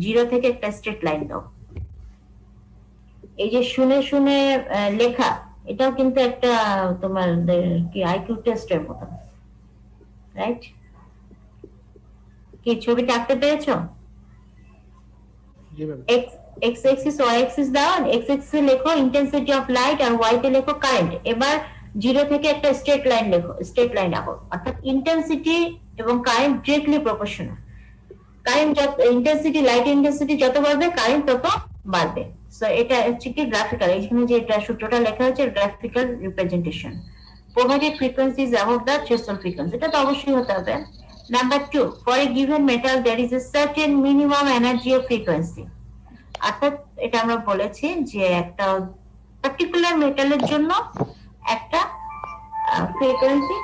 0 থেকে একটা স্ট্রেট লাইন দাও। এই যে শুনে শুনে লেখা, এটাও কিন্তু একটা তোমার কি আইকিউ টেস্টের মতো, রাইট? কি ছবিটা আঁকতে পেরেছো? এক্স এক্সিস ওয়াই এক্সিস দাও, এক্স এক্সিস লেখো ইন্টেন্সিটি অফ লাইট আর ওয়াই তে লেখো কারেন্ট। এবার 0 থেকে একটা স্ট্রেট লাইন লেখো, স্ট্রেট লাইন আঁকো, অর্থাৎ ইন্টেন্সিটি এবং কারেন্ট ডিরেক্টলি প্রপোর্শনাল। কারেন্ট যত ইন্টেন্সিটি, লাইট ইন্টেন্সিটি যত বাড়বে কারেন্ট তত বাড়বে। সো এটা হচ্ছে কি গ্রাফিক্যাল, এখানে যে এটা সূত্রটা লেখা হয়েছে graphical representation. Provided frequency is about the threshold frequency, এটা তো অবশ্যই হতে হবে। Number 2, for a given metal there is a certain minimum energy of frequency. অর্থাৎ এটা আমরা বলেছি যে একটা পার্টিকুলার মেটালের জন্য একটা frequency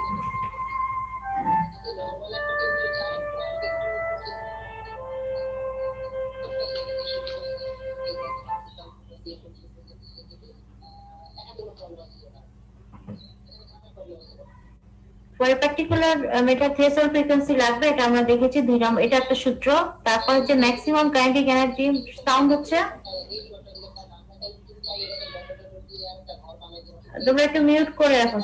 for a particular metal threshold frequency লাগবে, এটা আমরা দেখেছি 2 নম্বর, এটা একটা সূত্র। তারপর হচ্ছে ম্যাক্সিমাম কাইনেটিক এনার্জি সাউন্ড হচ্ছে, তোমরা একটু মিউট করে রাখো।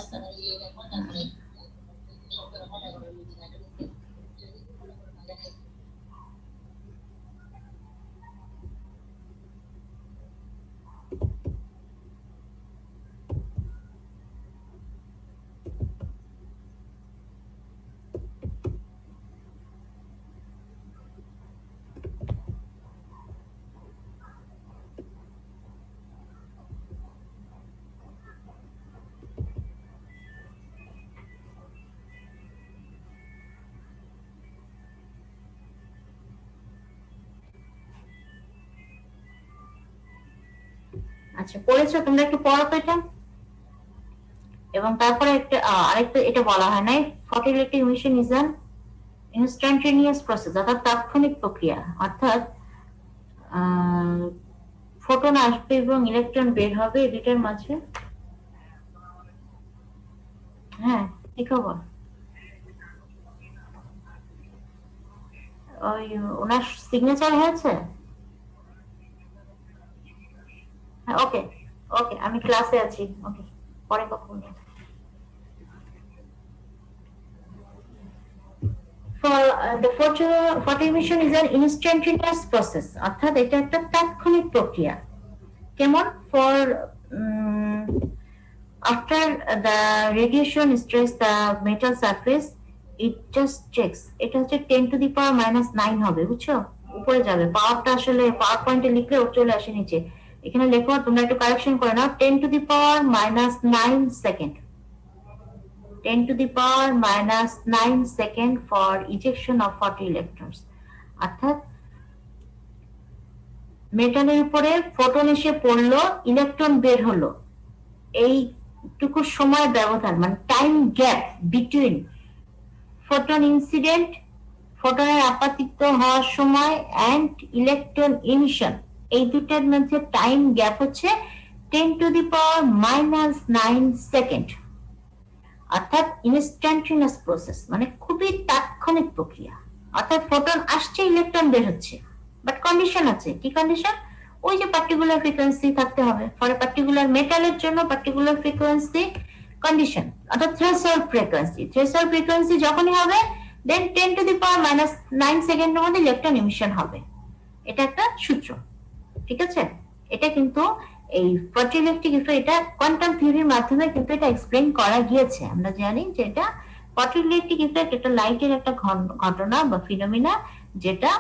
আচ্ছা, পড়েছো তোমরা? একটু পড়ো তো এটা। এবং তারপরে আরেকটা এটা বলা হয় নাই, photoelectric emission is an instantaneous process, অর্থাৎ তাৎক্ষণিক প্রক্রিয়া। অর্থাৎ ফোটন আসবে এবং ইলেকট্রন বের হবে এই দুটার মাঝে। হ্যাঁ, কি খবর? ওই ওনার সিগনেচার হয়েছে? হ্যাঁ, ওকে ওকে, আমি ক্লাসে আছি। ওকে, পরে কথা বলবো। For the photo emission is an instantaneous process, অর্থাৎ এটা একটা তাৎক্ষণিক প্রক্রিয়া। কেমন? For after the radiation strikes the metal surface, it just checks. এটা হচ্ছে 10 to the power minus 9 হবে, বুঝছো? উপরে যাবে পাওয়ারটা, আসলে পাওয়ার পয়েন্টে লিখলে ও চলে আসে নিচে। এখানে লেখো, তোমরা একটু কারেকশন করে নাও, 10 to the power minus 9 second, 10 to the power minus 9 second for ejection of photoelectrons। অর্থাৎ মেটালের উপরে ফোটন এসে পড়লো, ইলেকট্রন বের হলো, এইটুকু সময় ব্যবধান, মানে time gap between photon incident, ফোটনের আপাতিত হওয়ার সময় এন্ড ইলেকট্রন ইমিশন, এই দুটার মধ্যে টাইম গ্যাপ হচ্ছে 10 to the power minus 9 second. অর্থাৎ ইনস্ট্যান্টেনিয়াস প্রসেস, মানে খুবই তাৎক্ষণিক প্রক্রিয়া। অর্থাৎ ফোটন আসছে, ইলেকট্রন বের হচ্ছে, বাট কন্ডিশন আছে। কি কন্ডিশন? ওই যে পার্টিকুলার ফ্রিকোয়েন্সি থাকতে হবে, ফর পার্টিকুলার মেটালের জন্য পার্টিকুলার ফ্রিকোয়েন্সি কন্ডিশন, অর্থাৎ থ্রেশহোল্ড ফ্রিকোয়েন্সি। থ্রেশহোল্ড ফ্রিকোয়েন্সি যখনই হবে, দেন 10 to the power minus 9 সেকেন্ডের মধ্যে ইলেকট্রন ইমিশন হবে। এটা একটা সূত্র, ঠিক আছে? এটা কিন্তু এই ফটোইলেকট্রিক ইফেক্ট, এটা কোয়ান্টাম থিওরির মাধ্যমে কিন্তু এটা এক্সপ্লেইন করা গিয়েছে। আমরা জানি যে এটা ফটোইলেকট্রিক ইফেক্ট, এটা লাইটের একটা ঘটনা বা ফিনোমিনা, যেটা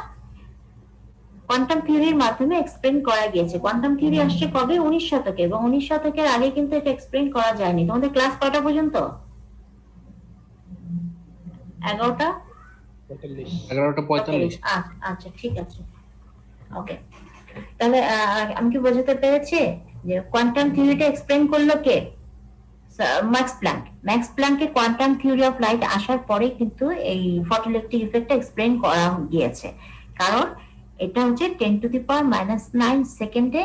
কোয়ান্টাম থিওরির মাধ্যমে এক্সপ্লেইন করা গিয়েছে। কোয়ান্টাম থিওরি আসছে কবে? 19 শতকে, এবং 19 শতকের আগে কিন্তু এটা এক্সপ্লেইন করা যায়নি। তোমাদের ক্লাস কয়টা পর্যন্ত? 11টা 11:45। আচ্ছা, ঠিক আছে, ওকে। তাহলে আমি কি বোঝাতে পেরেছি যে কোয়ান্টাম থিওরিটা এক্সপ্লেইন করলো কে? Max Planck. ম্যাক্স প্ল্যাঙ্কে কোয়ান্টাম থিওরি অফ লাইট আসার পরে কিন্তু এই ফটোইলেকট্রিক ইফেক্টটা এক্সপ্লেইন করা গিয়েছে, কারণ এটা হচ্ছে 10 to the power minus 9 সেকেন্ডে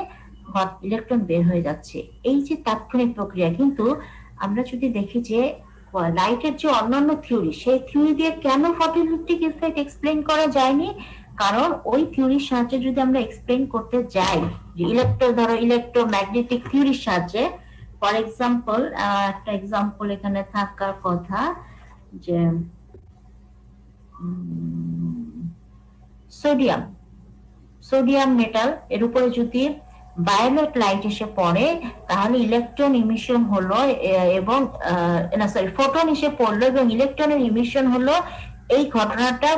ইলেকট্রন বের হয়ে যাচ্ছে। এই যে তাৎক্ষণিক প্রক্রিয়া, কিন্তু আমরা যদি দেখি যে লাইটের যে অন্যান্য থিওরি, সেই থিওরি দিয়ে কেন ফটোইলেকট্রিক ইফেক্ট এক্সপ্লেইন করা যায়নি? কারণ ওই থিওরির সাহায্যে যদি আমরা এক্সপ্লেইন করতে যাই, যে ইলেকট্রোম্যাগনেটিক থিওরির সাহায্যে, ফর এক্সাম্পল, একটা এক্সাম্পল এখানে থাকার কথা, যে সোডিয়াম মেটাল, এর উপরে যদি ভায়োলেট লাইট এসে পড়ে, তাহলে ইলেকট্রন ইমিশন হলো, এবং ফোটন এসে পড়লো এবং ইলেকট্রনের ইমিশন হলো। এই ঘটনাটা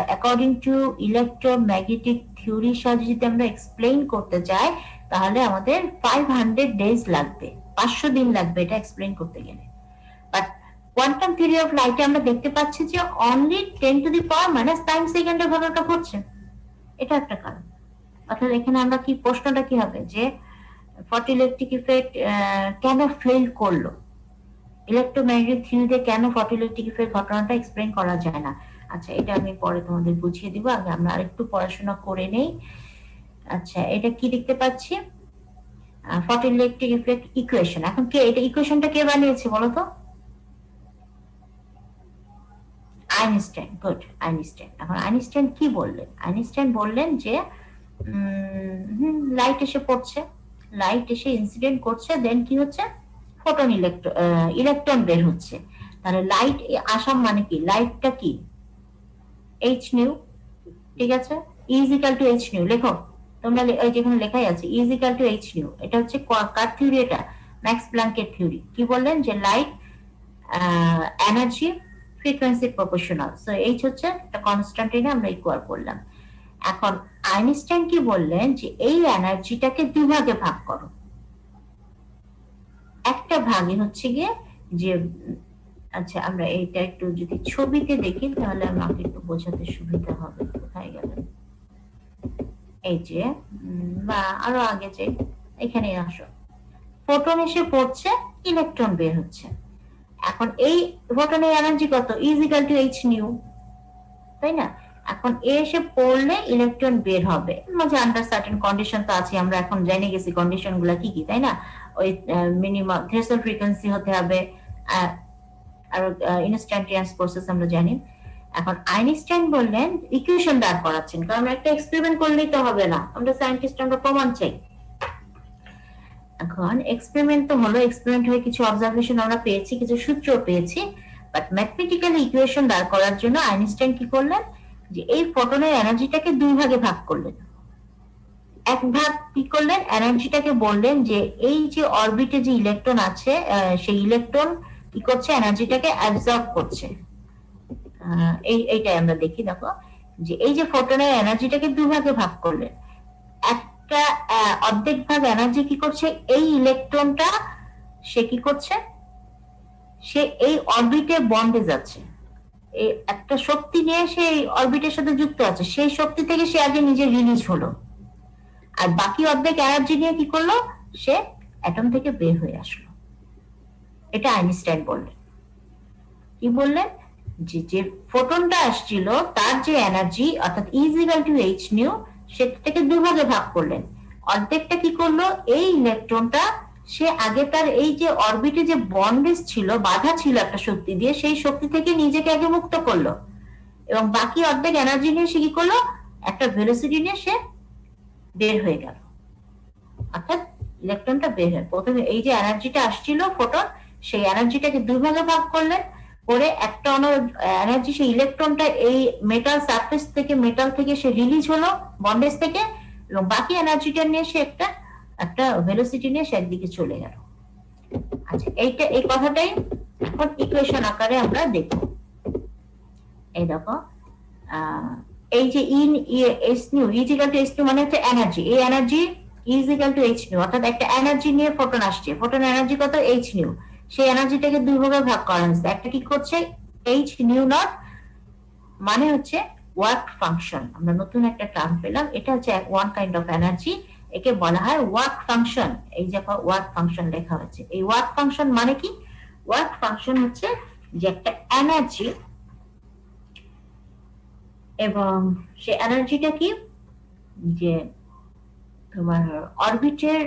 অ্যাকর্ডিং টু ইলেকট্রোম্যাগনেটিক থিওরির সাহায্যে যদি আমরা এক্সপ্লেইন করতে যাই, তাহলে আমাদের 500 ডেজ লাগবে, 500 দিন লাগবে এটা এক্সপ্লেইন করতে গেলে। বাট কোয়ান্টাম থিওরি অফ লাইটে আমরা দেখতে পাচ্ছি যে only 10 to the power minus 9 সেকেন্ডে ঘটনাটা ঘটছে। এটা একটা কারণ। অর্থাৎ এখানে আমরা কি, প্রশ্নটা কি হবে, যে ফটোইলেকট্রিক ইফেক্ট কেন ফেল করলো, ইলেকট্রোম্যাগনেটিক থিওরিতে কেন ফটোইলেকট্রিক ইফেক্ট ঘটনাটা এক্সপ্লেইন করা যায় না। আচ্ছা, এটা আমি পরে তোমাদের বুঝিয়ে দিব, আগে আমরা আরেকটু পড়াশোনা করে নেই। আচ্ছা, এটা কি দেখতে পাচ্ছি? Photoelectric effect equation. এখন কে এটা, ইকুয়েশনটা কে বানিয়েছে বলো তো? আইনস্টাইন। Good, Einstein. এখন আইনস্টাইন কি বললেন? আইনস্টাইন বললেন যে লাইট এসে পড়ছে, লাইট এসে ইনসিডেন্ট করছে, দেন কি হচ্ছে? ফোটন ইলেকট্রন বের হচ্ছে। তাহলে লাইট আসা মানে কি? লাইটটা কি? এইচ নিউ, ঠিক আছে? Is equal to H new. লেখো তোমরা, যেখানে লেখাই আছে is equal to H new. এটা হচ্ছে কার থিওরি? এটা ম্যাক্স প্ল্যাঙ্কের থিওরি। কি বললেন? যে light energy frequency proportional, so H হচ্ছে একটা কনস্ট্যান্ট, এনে আমরা ইকুয়াল করলাম। এখন আইনস্টাইন কি বললেন? যে এই এনার্জিটাকে দুই ভাগে ভাগ করো। একটা ভাগে হচ্ছে গিয়ে যে, আচ্ছা আমরা এইটা একটু যদি ছবিতে দেখি তাহলে আমাকে একটু বোঝাতে সুবিধা হবে। কোথায় গেলেন? এই যে, বা আরো আগে যে, এখানে আসো। ফোটন এসে পড়ছে, ইলেকট্রন বের হচ্ছে। এখন এই ফোটনের এনার্জি কত? ইজিক্যাল টু এইচ নিউ, তাই না? এখন এ এসে পড়লে ইলেকট্রন বের হবে, মাঝে আন্ডার সার্টেন কন্ডিশন তো আছে, আমরা এখন জেনে গেছি কন্ডিশন গুলা কি কি, তাই না? ওই মিনিমাম থ্রেশহোল্ড ফ্রিকোয়েন্সি হতে হবে, আর ইনস্ট্যান্টিনিয়াস প্রসেস আমরা জানি। এখন আইনস্টাইন বললেন, ইকুয়েশন দাঁড় করাচ্ছেন, কারণ একটা এক্সপেরিমেন্ট করলেই তো হবে না, আমরা সায়েন্টিস্ট, আমরা প্রমাণ চাই। এখন এক্সপেরিমেন্ট তো হলো, এক্সপেরিমেন্ট হয়ে কিছু অবজারভেশন আমরা পেয়েছি, কিছু সূত্র পেয়েছি, বাট ম্যাথমেটিক্যাল ইকুয়েশন দাঁড় করার জন্য আইনস্টাইন কি করলেন, যে এই ফোটনের এনার্জিটাকে দুই ভাগে ভাগ করলেন। এক ভাগ কি করলেন, এনার্জিটাকে বললেন যে এই যে অরবিটে যে ইলেকট্রন আছে, সেই ইলেকট্রন কি করছে, এনার্জিটাকে অ্যাবজর্ব করছে। এইটাই আমরা দেখি, দেখো যে এই যে ফোটনের এনার্জিটাকে দুই ভাগে ভাগ করলেন, একটা অর্ধেক ভাগ এনার্জি কি করছে, এই ইলেকট্রনটা সে কি করছে, সে এই অরবিটে বন্ডে যাচ্ছে, এই একটা শক্তি নিয়ে সে এই অরবিটের সাথে যুক্ত আছে, সেই শক্তি থেকে সে আগে নিজে রিলিজ হলো, আর বাকি অর্ধেক এনার্জি নিয়ে কি করলো, সে অ্যাটম থেকে বের হয়ে আসলো। এটা আইনস্টাইন বললেন। কি বললেন, যে যে ফোটনটা আসছিল তার যে এনার্জি অর্থাৎ ইজিক্যাল টু এইচ নিউ, সেটা থেকে দুভাগে ভাগ করলেন। অর্ধেকটা কি করলো, এই ইলেকট্রনটা সে আগে তার এই যে অরবিটে যে বন্ডেজ ছিল, বাধা ছিল একটা শক্তি দিয়ে, সেই শক্তি থেকে নিজেকে আগে মুক্ত করলো, এবং বাকি অর্ধেক এনার্জি নিয়ে সে কি করলো, একটা ভেলোসিটি নিয়ে সে বের হয়ে গেল। অর্থাৎ ইলেকট্রনটা বের হয়, প্রথমে এই যে এনার্জিটা আসছিল ফোটন, সেই এনার্জিটাকে দুই ভাগে ভাগ করলেন, করে একটা এনার্জি, সেই ইলেকট্রনটা এই মেটাল সারফেস থেকে, মেটাল থেকে সে রিলিজ হলো বন্ডেজ থেকে, এবং বাকি এনার্জিটা নিয়ে সে একটা ভেলোসিটি নিয়ে সে একদিকে চলে গেল। আচ্ছা, এই কথাটাই এখন ইকুয়েশন আকারে আমরা দেখব। এই দেখো, এই যে H nu is equal to H nu মানে হচ্ছে এনার্জি, এই energy is equal to H nu, অর্থাৎ একটা এনার্জি নিয়ে ফোটন আসছে, ফোটন এনার্জি কত, এইচ নিউ, সেই এনার্জিটাকে দুই ভাগে ভাগ করা হয়েছে। একটা কি করছে, এইচ নিউ নট, মানে হচ্ছে ওয়ার্ক ফাংশন, আমরা নতুন একটা টার্ম পেলাম, এটা হচ্ছে ওয়ান কাইন্ড অফ এনার্জি, একে বলা হয় ওয়ার্ক ফাংশন। এই যে ওয়ার্ক ফাংশন লেখা হয়েছে, এই ওয়ার্ক ফাংশন মানে কি, ওয়ার্ক ফাংশন হচ্ছে যে একটা এনার্জি, এবং সে এনার্জিটা কি, যে তোমার অরবিটের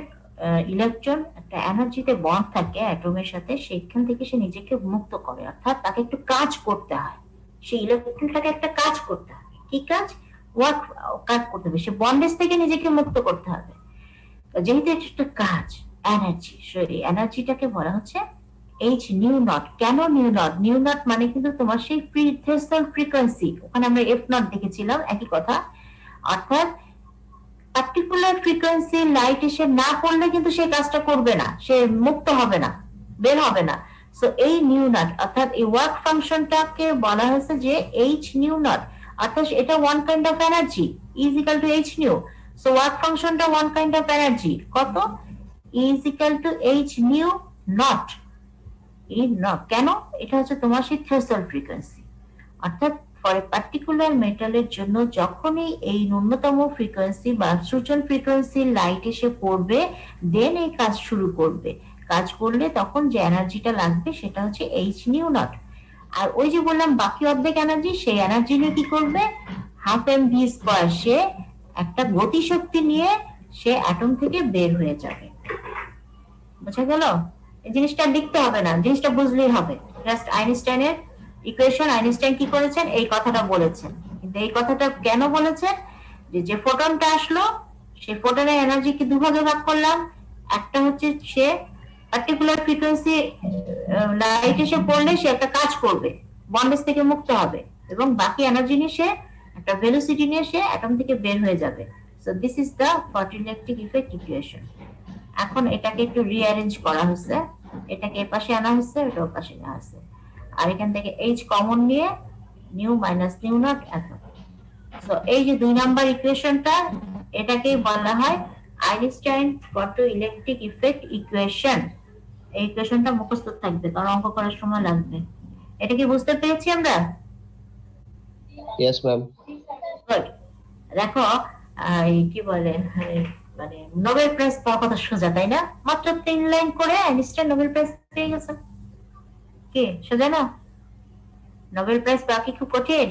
ইলেকট্রন একটা এনার্জিতে বন্ড থাকে অ্যাটমের সাথে, সেখান থেকে সে নিজেকে মুক্ত করে, অর্থাৎ তাকে একটু কাজ করতে হয়, সেই ইলেকট্রনটাকে একটা কাজ করতে হবে। কি কাজ, ওয়ার্ক, কাজ করতে হবে, সে বন্ডেজ থেকে নিজেকে মুক্ত করতে হবে। যেহেতু এটা একটা কাজ, এনার্জি, সেই এনার্জিটাকে বলা হচ্ছে এইচ নিউ নট। কেন নিউ নট, নিউ নট মানে কিন্তু তোমার সেই থ্রেশহোল্ড ফ্রিকোয়েন্সি, ওখানে আমরা এফ নট দেখেছিলাম, একই কথা, অর্থাৎ পার্টিকুলার ফ্রিকোয়েন্সি লাইট এসে না পড়লে কিন্তু সে কাজটা করবে না, সে মুক্ত হবে না, বের হবে না। সো এই নিউ নট, অর্থাৎ এই ওয়ার্ক ফাংশনটাকে বলা হয়েছে যে এইচ নিউ নট, অর্থাৎ এটা one kind of energy is equal to H nu. So work ফাংশনটা ওয়ান কাইন্ড অফ এনার্জি, কত, is equal to H nu nought. এই নট কেন, এটা হচ্ছে তোমার সেই থ্রেশহোল্ড ফ্রিকোয়েন্সি, অর্থাৎ ফর এ পার্টিকুলার মেটালের জন্য যখনই এই ন্যূনতম ফ্রিকোয়েন্সি বা সূচন ফ্রিকোয়েন্সি লাইট এসে পড়বে, দেন এই কাজ শুরু করবে, কাজ করলে তখন যে এনার্জিটা লাগবে সেটা হচ্ছে এইচ নিউ নট। আর ওই যে বললাম বাকি অর্ধেক এনার্জি, সেই এনার্জি নিয়ে কি করবে, হাফ এম ভি স্কয়ার, সে একটা গতিশক্তি নিয়ে সে অ্যাটম থেকে বের হয়ে যাবে। বুঝা গেল? এই জিনিসটা লিখতে হবে না, জিনিসটা বুঝলেই হবে। জাস্ট আইনস্টাইনের ইকুয়েশন, আইনস্টাইন কি করেছেন, এই কথাটা বলেছেন। কিন্তু এই কথাটা কেন বলেছেন, যে ফোটনটা আসলো, সেই ফোটনের এনার্জিকে দুভাগে ভাগ করলাম, একটা হচ্ছে সে পার্টিকুলার ফ্রিকোয়েন্সি লাইট এসে পড়লে সে একটা কাজ করবে, বন্ডেজ থেকে মুক্ত হবে, এবং বাকি এনার্জি নিয়ে সে একটা ভেলোসিটি নিয়ে সে অ্যাটম থেকে বের হয়ে যাবে। So this is the photoelectric effect equation. এখন এটাকে একটু রিঅ্যারেঞ্জ করা হয়েছে, এটাকে এ পাশে আনা হয়েছে, এটা ও পাশে আনা হয়েছে, আর এখান থেকে এইচ কমন নিয়ে নিউ মাইনাস নিউ নট এত। সো এই যে 2 নাম্বার ইকুয়েশনটা, এটাকেই বলা হয় আইনস্টাইন ফটোইলেকট্রিক ইফেক্ট ইকুয়েশন। এই ইকুয়েশনটা মুখস্থ থাকবে, কারণ অঙ্ক করার সময় লাগবে। এটা কি বুঝতে পেরেছি আমরা? Yes ma'am. গুড। দেখো, কি বলে, মানে নোবেল প্রাইজ পাওয়া কথা সোজা, তাই না? মাত্র 3 লাইন করে আইনস্টাইন নোবেল প্রাইজ পেয়ে গেছে। কে সোজা না? নোবেল প্রাইজ পাওয়া কি খুব কঠিন?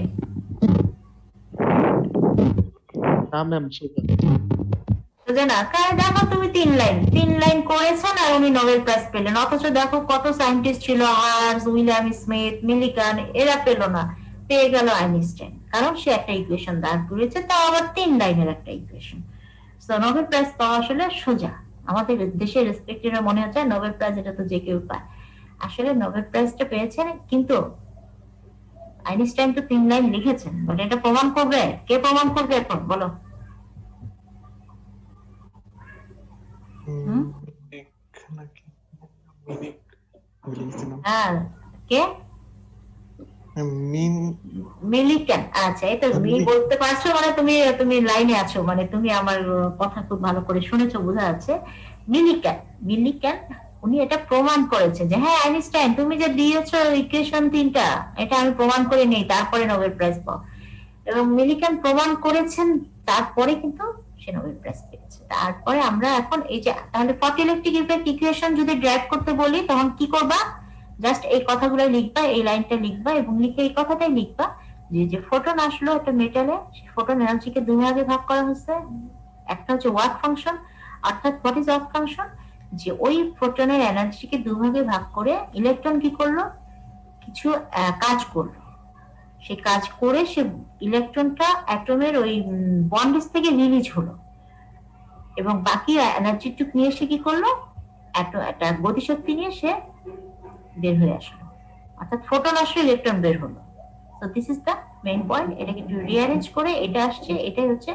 না ম্যাম, সোজা না। কারণ দেখো তুমি 3 লাইন করেছেন আর উনি নোবেল প্রাইজ পেলেন, অথচ দেখো কত সায়েন্টিস্ট ছিল, হার্স, উইলিয়াম স্মিথ, মিলিকান, এরা পেল না, পেয়ে গেল আইনস্টাইন। কারণ সে একটা ইকুয়েশন দাঁড় করেছে, তাও আবার 3 লাইনের একটা ইকুয়েশন। তো নোবেল প্রাইজ পাওয়া আসলে সোজা। আমাদের দেশের রেসপেক্টেড মনে হচ্ছে নোবেল প্রাইজ এটা তো যে কেউ পায়। আসলে নোবেল প্রাইজটা পেয়েছেন, কিন্তু আইনস্টাইন তো 3 লাইন লিখেছেন, বাট এটা প্রমাণ করবে কে? প্রমাণ করবে এখন বলো? হ্যাঁ, কে? মিলিকান। আচ্ছা, এই তো মি বলতে পারছো, মানে তুমি লাইনে আছো, মানে তুমি আমার কথা খুব ভালো করে শুনেছো, বোঝা যাচ্ছে। মিলিকান উনি এটা প্রমাণ করেছে যে হ্যাঁ আইনস্টাইন তুমি যে দিয়েছো ইকুয়েশন 3টা, এটা আমি প্রমাণ করে নেই, তারপরে নোবেল প্রাইজ পাও। এবং মিলিকান প্রমাণ করেছেন, তারপরে কিন্তু সে নোবেল প্রাইজ পেয়েছে। তারপরে আমরা এখন এই যে তাহলে ফটো ইলেকট্রিক ইফেক্ট ইকুয়েশন যদি ড্রাইভ করতে বলি, তখন কি করবা? জাস্ট এই কথাগুলো লিখবা, এই লাইনটা লিখবা, এবং লিখে এই কথাটাই লিখবা যে ফোটন আসলো একটা মেটালে, ফোটন এনার্জিকে 2 ভাগে ভাগ করা হয়েছে। একটা হচ্ছে ওয়ার্ক ফাংশন, অর্থাৎ হোয়াট ইজ ওয়ার্ক ফাংশন, যে ওই ফোটনের এনার্জিকে 2 ভাগে ভাগ করে ইলেকট্রন কি করলো? কিছু কাজ করলো। সে কাজ করে সে ইলেকট্রনটা অ্যাটমের ওই বন্ডেজ থেকে রিলিজ হলো, এবং বাকি এনার্জিটুকু নিয়ে সে কি করলো? একটা গতিশক্তি নিয়ে সে বের হয়ে আসলো, অর্থাৎ ফোটন আসলে ইলেকট্রন বের হলো। So this is the main point. এটাকে একটু রিঅ্যারেঞ্জ করে এটা আসছে, এটাই হচ্ছে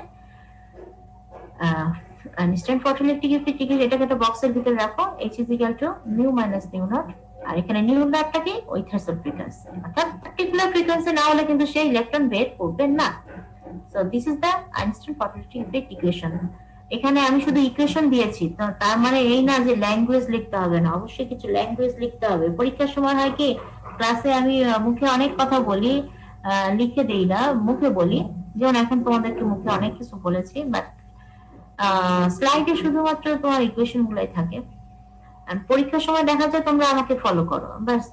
আইনস্টাইন ফটো ইলেকট্রিক ইফেক্ট। এটাকে একটা বক্সের ভিতরে রাখো, h = mu - mu নট, আর এখানে নিউ নাম্বারটা কি? ওই থ্রেশহোল্ড ফ্রিকোয়েন্সি, অর্থাৎ পার্টিকুলার ফ্রিকোয়েন্সি না হলে কিন্তু সেই ইলেকট্রন বের করবে না। So this is the Einstein photo electric effect equation. এখানে আমি শুধু ইকুয়েশন দিয়েছি, তো তার মানে এই না যে ল্যাঙ্গুয়েজ লিখতে হবে না, অবশ্যই কিছু ল্যাঙ্গুয়েজ লিখতে হবে। পরীক্ষার সময় হয় কি, ক্লাসে আমি মুখে অনেক কথা বলি, লিখে দেই না, মুখে বলি। যেমন এখন তোমাদেরকে মুখে অনেক কিছু বলেছি, বাট স্লাইডে শুধুমাত্র তোমার ইকুয়েশন গুলাই থাকে। আর পরীক্ষার সময় দেখা যায় তোমরা আমাকে ফলো করো, বাস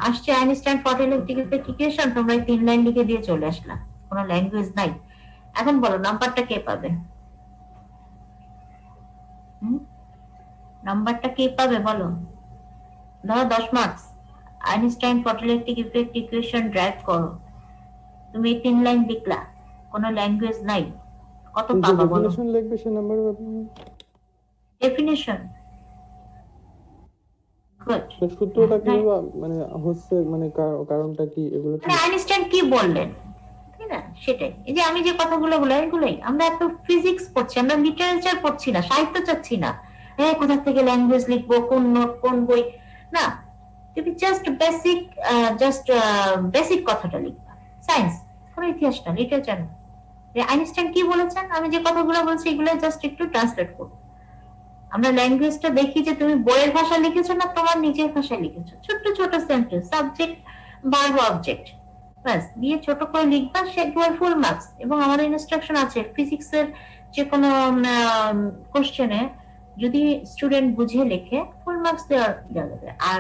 আসছে Einstein photo electric effect equation, তোমরা 3 লাইন লিখে দিয়ে চলে আসলাম, কোনো ল্যাঙ্গুয়েজ নাই। এখন বলো নাম্বারটা কে পাবে? নাম্বারটা কে পাবে বলো? ধরো 10 marks, Einstein photo electric effect equation drive করো, তুমি 3 লাইন লিখলা, কোনো ল্যাঙ্গুয়েজ নাই, কত পাবা বলো? ডেফিনিশন লিখবে সে নাম্বার পাবে। Definition good. সূত্রটা কিভাবে মানে হচ্ছে, মানে কারণটা কি, এগুলো মানে আইনস্টাইন কি বললেন, তাই না? সেটাই। এই যে আমি যে কথাগুলো বলি, এগুলোই আমরা একটু ফিজিক্স পড়ছি, আমরা লিটারেচার পড়ছি না, সাহিত্য চাচ্ছি না। কোথা থেকে ল্যাঙ্গুয়েজ লিখবো, কোন নোট, কোন বই, না। তুমি বেসিক কথাটা লিখবা। সায়েন্স, কোনো ইতিহাস না, লিটারেচার না। আইনস্টাইন কি বলেছেন, আমি যে কথাগুলো বলছি এগুলো জাস্ট একটু ট্রান্সলেট করবো। আমরা ল্যাঙ্গুয়েজটা দেখি যে তুমি বইয়ের ভাষা লিখেছো না তোমার নিজের ভাষায় লিখেছো, ছোট ছোট সেন্টেন্স, সাবজেক্ট, ভার্ব, অবজেক্ট, বাস দিয়ে ছোট করে লিখবা, সে একবার ফুল মার্কস। এবং আমাদের ইনস্ট্রাকশন আছে, ফিজিক্সের যে কোনো কোশ্চেনে যদি স্টুডেন্ট বুঝে লেখে ফুল মার্কস দেওয়া যাবে। আর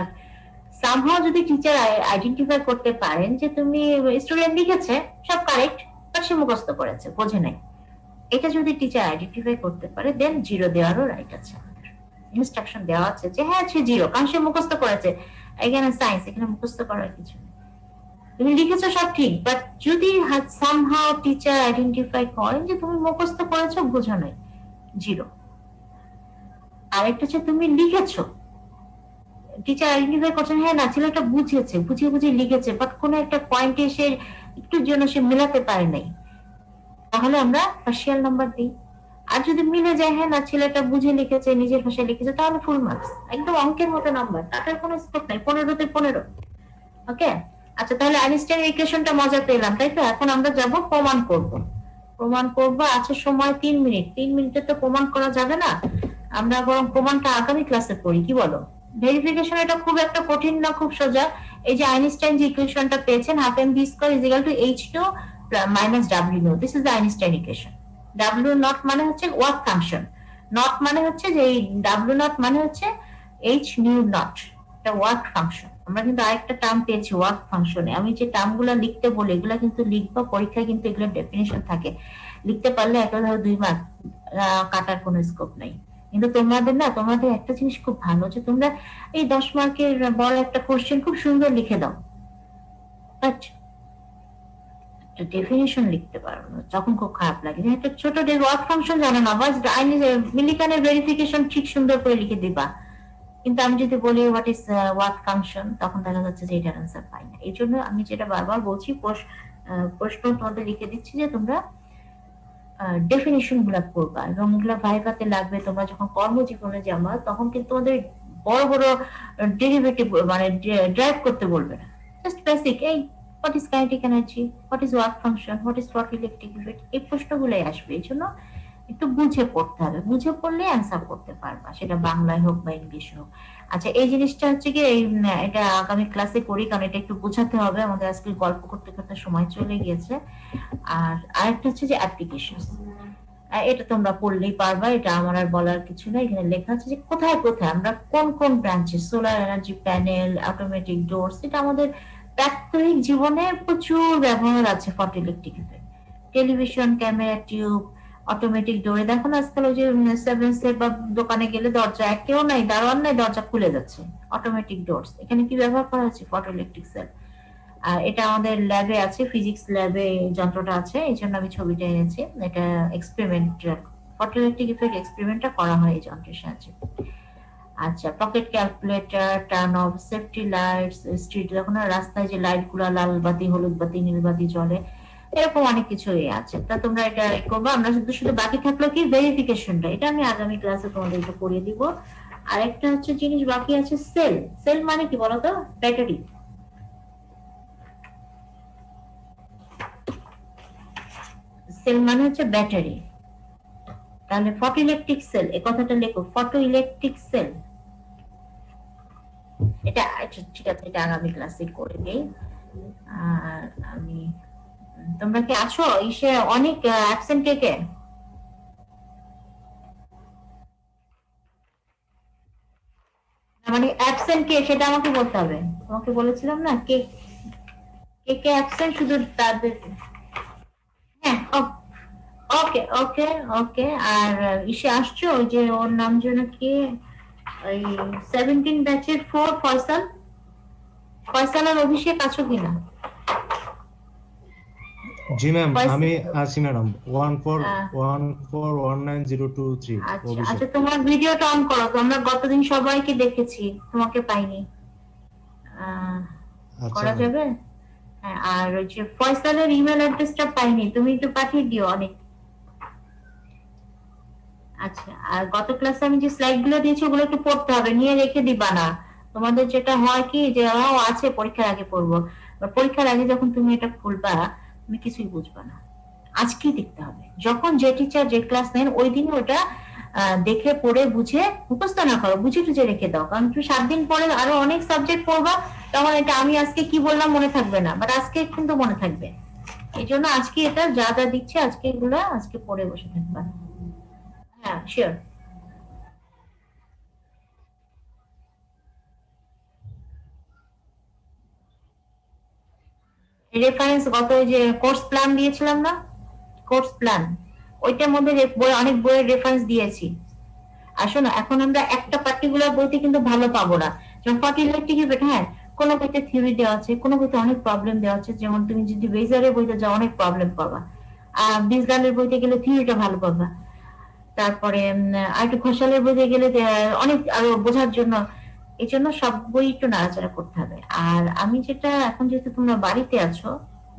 সামহাও যদি টিচার আইডেন্টিফাই করতে পারেন যে তুমি স্টুডেন্ট লিখেছে সব কারেক্ট, বাট সে মুখস্থ করেছে, বোঝে নাই, এটা যদি টিচার আইডেন্টিফাই করতে পারে, দেন 0 দেওয়ারও রাইট আছে। ইনস্ট্রাকশন দেওয়া আছে যে হ্যাঁ সে 0, কারণ সে মুখস্থ করেছে। এখানে সায়েন্স, এখানে মুখস্থ করার কিছু নেই, তুমি লিখেছো সব ঠিক, বাট যদি সামহাও টিচার আইডেন্টিফাই করেন যে তুমি মুখস্থ করেছো, বোঝো নাই, 0। আরেকটা হচ্ছে তুমি লিখেছো, টিচার আইডেন্টিফাই করছেন হ্যাঁ না ছেলেটা বুঝেছে, বুঝিয়ে লিখেছে, বাট কোনো একটা পয়েন্টে সে একটুর জন্য সে মেলাতে পারে নাই, তাহলে আমরা পার্শিয়াল নাম্বার দিই। আর যদি মিলে যায় হ্যাঁ না ছেলেটা বুঝে লিখেছে, নিজের ভাষায় লিখেছে, তাহলে ফুল মার্কস, একদম অঙ্কের মতো নাম্বার, তার কোনো স্কোপ নাই, 15-তে 15। ওকে, আচ্ছা তাহলে আইনস্টাইন ইকুয়েশনটা মজা পেলাম, তাই তো? এখন আমরা যাব প্রমাণ করব। আছে সময় 3 মিনিট, 3 মিনিটে তো প্রমাণ করা যাবে না, আমরা বরং প্রমাণটা আগামী ক্লাসে পড়ি, কি বলো? ভেরিফিকেশন এটা খুব একটা কঠিন না, খুব সোজা। এই যে আইনস্টাইন যে ইকুয়েশনটা পেয়েছেন, ½ m v² = h2 - w0, this is the Einstein equation. W not মানে হচ্ছে ওয়ার্ক ফাংশন, নট মানে হচ্ছে যে এই ডাব্লিউ নট মানে হচ্ছে এইচ নিউ নট, এটা ওয়ার্ক ফাংশন। আমরা কিন্তু আরেকটা টার্ম পেয়েছি ওয়ার্ক ফাংশনে। আমি যে টার্মগুলো লিখতে বলি এগুলা কিন্তু লিখবা পরীক্ষায়, কিন্তু এগুলো ডেফিনিশন থাকে, লিখতে পারলে একটা ধরো 2 মার্ক কাটার কোনো স্কোপ নাই। কিন্তু তোমাদের একটা জিনিস খুব ভালো যে তোমরা এই 10 মার্কের বড় একটা কোশ্চেন খুব সুন্দর লিখে দাও, বাট ডেফিনিশন লিখতে পারো না, তখন খুব খারাপ লাগে। যে একটা ছোট ওয়ার্ক ফাংশন জানো না, বাস মিলিকানের ভেরিফিকেশন ঠিক সুন্দর করে লিখে দিবা, কিন্তু আমি যদি বলি হোয়াট ইজ ওয়ার্ক ফাংশন, তখন দেখা যাচ্ছে যে এটার আনসার পাই না। এই জন্য আমি যেটা বারবার বলছি, প্রশ্ন তোমাদের লিখে দিচ্ছি যে তোমরা ডেফিনিশন গুলা করবা, এবং এগুলা ভাইভাতে লাগবে। তোমরা যখন কর্মজীবনে যাবা তখন কিন্তু তোমাদের বড় বড় ডেরিভেটিভ মানে ড্রাইভ করতে বলবে না, জাস্ট বেসিক এই what is kinetic energy, what is work function, what is torque electric effect, এই প্রশ্নগুলোই আসবে। এই জন্য একটু বুঝে পড়তে হবে, বুঝে পড়লে অ্যান্সার করতে পারবা, সেটা বাংলায় হোক বা ইংলিশে হোক। আচ্ছা, এই জিনিসটা হচ্ছে কি এটা আগামী ক্লাসে করি, কারণ এটা একটু বোঝাতে হবে, আমাদের আজকে গল্প করতে করতে সময় চলে গিয়েছে। আর আরেকটা হচ্ছে যে অ্যাপ্লিকেশন, এটা তোমরা পড়লেই পারবা, এটা আমার আর বলার কিছু না। এখানে লেখা আছে যে কোথায় কোথায় আমরা কোন কোন ব্রাঞ্চে, solar energy panel, automatic doors, এটা আমাদের প্রাত্যহিক জীবনে প্রচুর ব্যবহার আছে। Photo electric effect, television, camera, tube, automatic ডোরে দেখো না আজকাল ওই যে 7 সেট বা দোকানে গেলে দরজা কেউ নাই, দারোয়ান নাই, দরজা খুলে যাচ্ছে, অটোমেটিক ডোরস। এখানে কি ব্যবহার করা হচ্ছে? Photo electric sell. আর এটা আমাদের ল্যাবে আছে, ফিজিক্স ল্যাবে যন্ত্রটা আছে, এই জন্য আমি ছবিটা এনেছি। এটা এক্সপেরিমেন্ট, ফটো ইলেকট্রিক ইফেক্ট এক্সপেরিমেন্টটা করা হয় এই যন্ত্রের সাহায্যে। আচ্ছা, pocket calculator, turn off, safety lights, street যখন রাস্তায় যে লাইট গুলা লাল বাতি, হলুদ বাতি, নীল বাতি জ্বলে, এরকম অনেক কিছুই আছে। তা তোমরা এটা করবো। আমরা শুধু শুধু বাকি থাকলো কি ভেরিফিকেশনটা, এটা আমি আগামী ক্লাসে তোমাদেরকে পড়িয়ে দিব। আরেকটা হচ্ছে জিনিস বাকি আছে, সেল। সেল মানে কি বলতো? ব্যাটারি। সেল মানে হচ্ছে ব্যাটারি। তাহলে ফটো ইলেকট্রিক সেল, এই কথাটা লেখো, ফটো ইলেকট্রিক সেল। এটা আচ্ছা, ঠিক আছে, এটা আগামী ক্লাসে করে দেই। আর আমি, তোমরা কি আছো? ইসে অনেক অ্যাবসেন্ট কে কে? মানে অ্যাবসেন্ট কে সেটা আমাকে বলতে হবে। তোমাকে বলেছিলাম না কে কে কে অ্যাবসেন্ট, শুধু তাদের। হ্যাঁ, ওকে ওকে ওকে। আর ইসে আসছো, ওই যে ওর নাম যেন কি, ওই 17 ব্যাচের 4 ফয়সাল, ফয়সাল আর অভিষেক আছো কিনা? জি ম্যাম, ফয়সাল- আমি আছি ম্যাডাম। 14190223 আচ্ছা অভিষেক। আচ্ছা, তোমার ভিডিওটা অন করো তো, আমরা গতদিন সবাইকে দেখেছি, তোমাকে পাইনি। আচ্ছা করা ম্যাম। যাবে? হ্যাঁ, আর ওই যে ফয়সালের ইমেল অ্যাড্রেসটা পাইনি, তুমি একটু পাঠিয়ে দিও অনেক। আচ্ছা, আর গত ক্লাসে আমি যে স্লাইড গুলো দিয়েছি ওগুলো একটু পড়তে হবে, নিয়ে রেখে দিবা না। তোমাদের যেটা হয় কি যে আছে পরীক্ষার আগে পড়বো, পরীক্ষার আগে যখন তুমি এটা খুলবা তুমি কিছুই বুঝবা না। আজকেই দেখতে হবে, যখন যে টিচার যে ক্লাস নেন ওই দিন ওটা দেখে পড়ে বুঝে মুখস্থ না করো, বুঝে টুঝে রেখে দাও। কারণ তুমি 7 দিন পরে আরো অনেক সাবজেক্ট পড়বা, তখন এটা আমি আজকে কি বললাম মনে থাকবে না, বাট আজকে কিন্তু মনে থাকবে। এই জন্য আজকে এটা যা যা দিচ্ছে আজকে এগুলো আজকে পড়ে বসে থাকবা। হ্যাঁ, শিওর। রেফারেন্স গত ওই যে কোর্স প্ল্যান দিয়েছিলাম না, কোর্স প্ল্যান, ওইটার মধ্যে অনেক বইয়ের রেফারেন্স দিয়েছি। আসো না, এখন আমরা একটা পার্টিকুলার বইতে কিন্তু ভালো পাবো না। যেমন ফটো ইলেকট্রিক ইফেক্ট, হ্যাঁ কোনো বইতে থিওরি দেওয়া আছে, কোনো বইতে অনেক প্রবলেম দেওয়া আছে। যেমন তুমি যদি বেজারের বইতে যাও অনেক প্রবলেম পাবা, বিজগালের বইতে গেলে থিওরিটা ভালো পাবা। তারপরে আর একটু ঘোষালের বইতে গেলে অনেক আরো বোঝার জন্য। এই জন্য সব বই একটু নাড়াচাড়া করতে হবে। আর আমি যেটা এখন, যেহেতু তোমরা বাড়িতে আছো,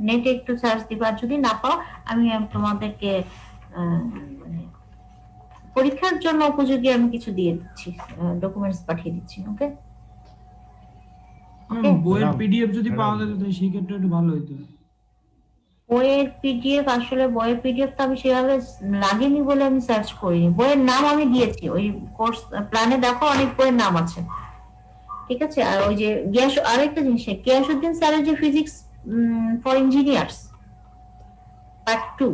নেটে একটু সার্চ দিবা, আর যদি না পাও আমি তোমাদেরকে মানে পরীক্ষার জন্য উপযোগী আমি কিছু দিয়ে দিচ্ছি, ডকুমেন্টস পাঠিয়ে দিচ্ছি। ওকে, বইয়ের ম্যাডাম, পিডিএফ যদি পাওয়া ম্যাডাম। যেত সেই ক্ষেত্রে একটু ভালো হতো। বইয়ের পিডিএফ, আসলে বইয়ের পিডিএফ তো আমি সেভাবে লাগেনি বলে আমি সার্চ করিনি। বইয়ের নাম আমি দিয়েছি, ওই কোর্স প্ল্যানে দেখো অনেক বইয়ের নাম আছে, ঠিক আছে। আর ওই যে আরেকটা জিনিস, গিয়াসউদ্দিন স্যারের যে ফিজিক্স ফর ইঞ্জিনিয়ার্স পার্ট 2,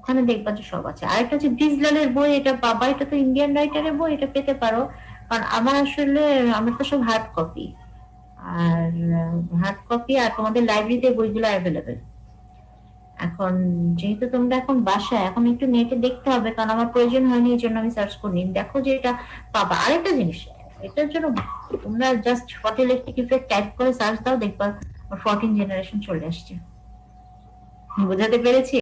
ওখানে দেখবা যে সব আছে। আরেকটা হচ্ছে ব্রিজলালের বই, এটা বাবা, এটা তো ইন্ডিয়ান রাইটারের বই, এটা পেতে পারো। কারণ আমার তো সব হার্ড কপি, আর তোমাদের লাইব্রেরিতে বইগুলো অ্যাভেলেবেল। এখন যেহেতু তোমরা এখন বাসায়, এখন একটু নেটে দেখতে হবে, কারণ আমার প্রয়োজন হয়নি, এই জন্য আমি সার্চ করিনি। দেখো যে এটা পাবা। আরেকটা জিনিস, এটার জন্য তোমরা just photo electric effect type করে সার্চ দাও, দেখবা 14 জেনারেশন চলে আসছে। বোঝাতে পেরেছি?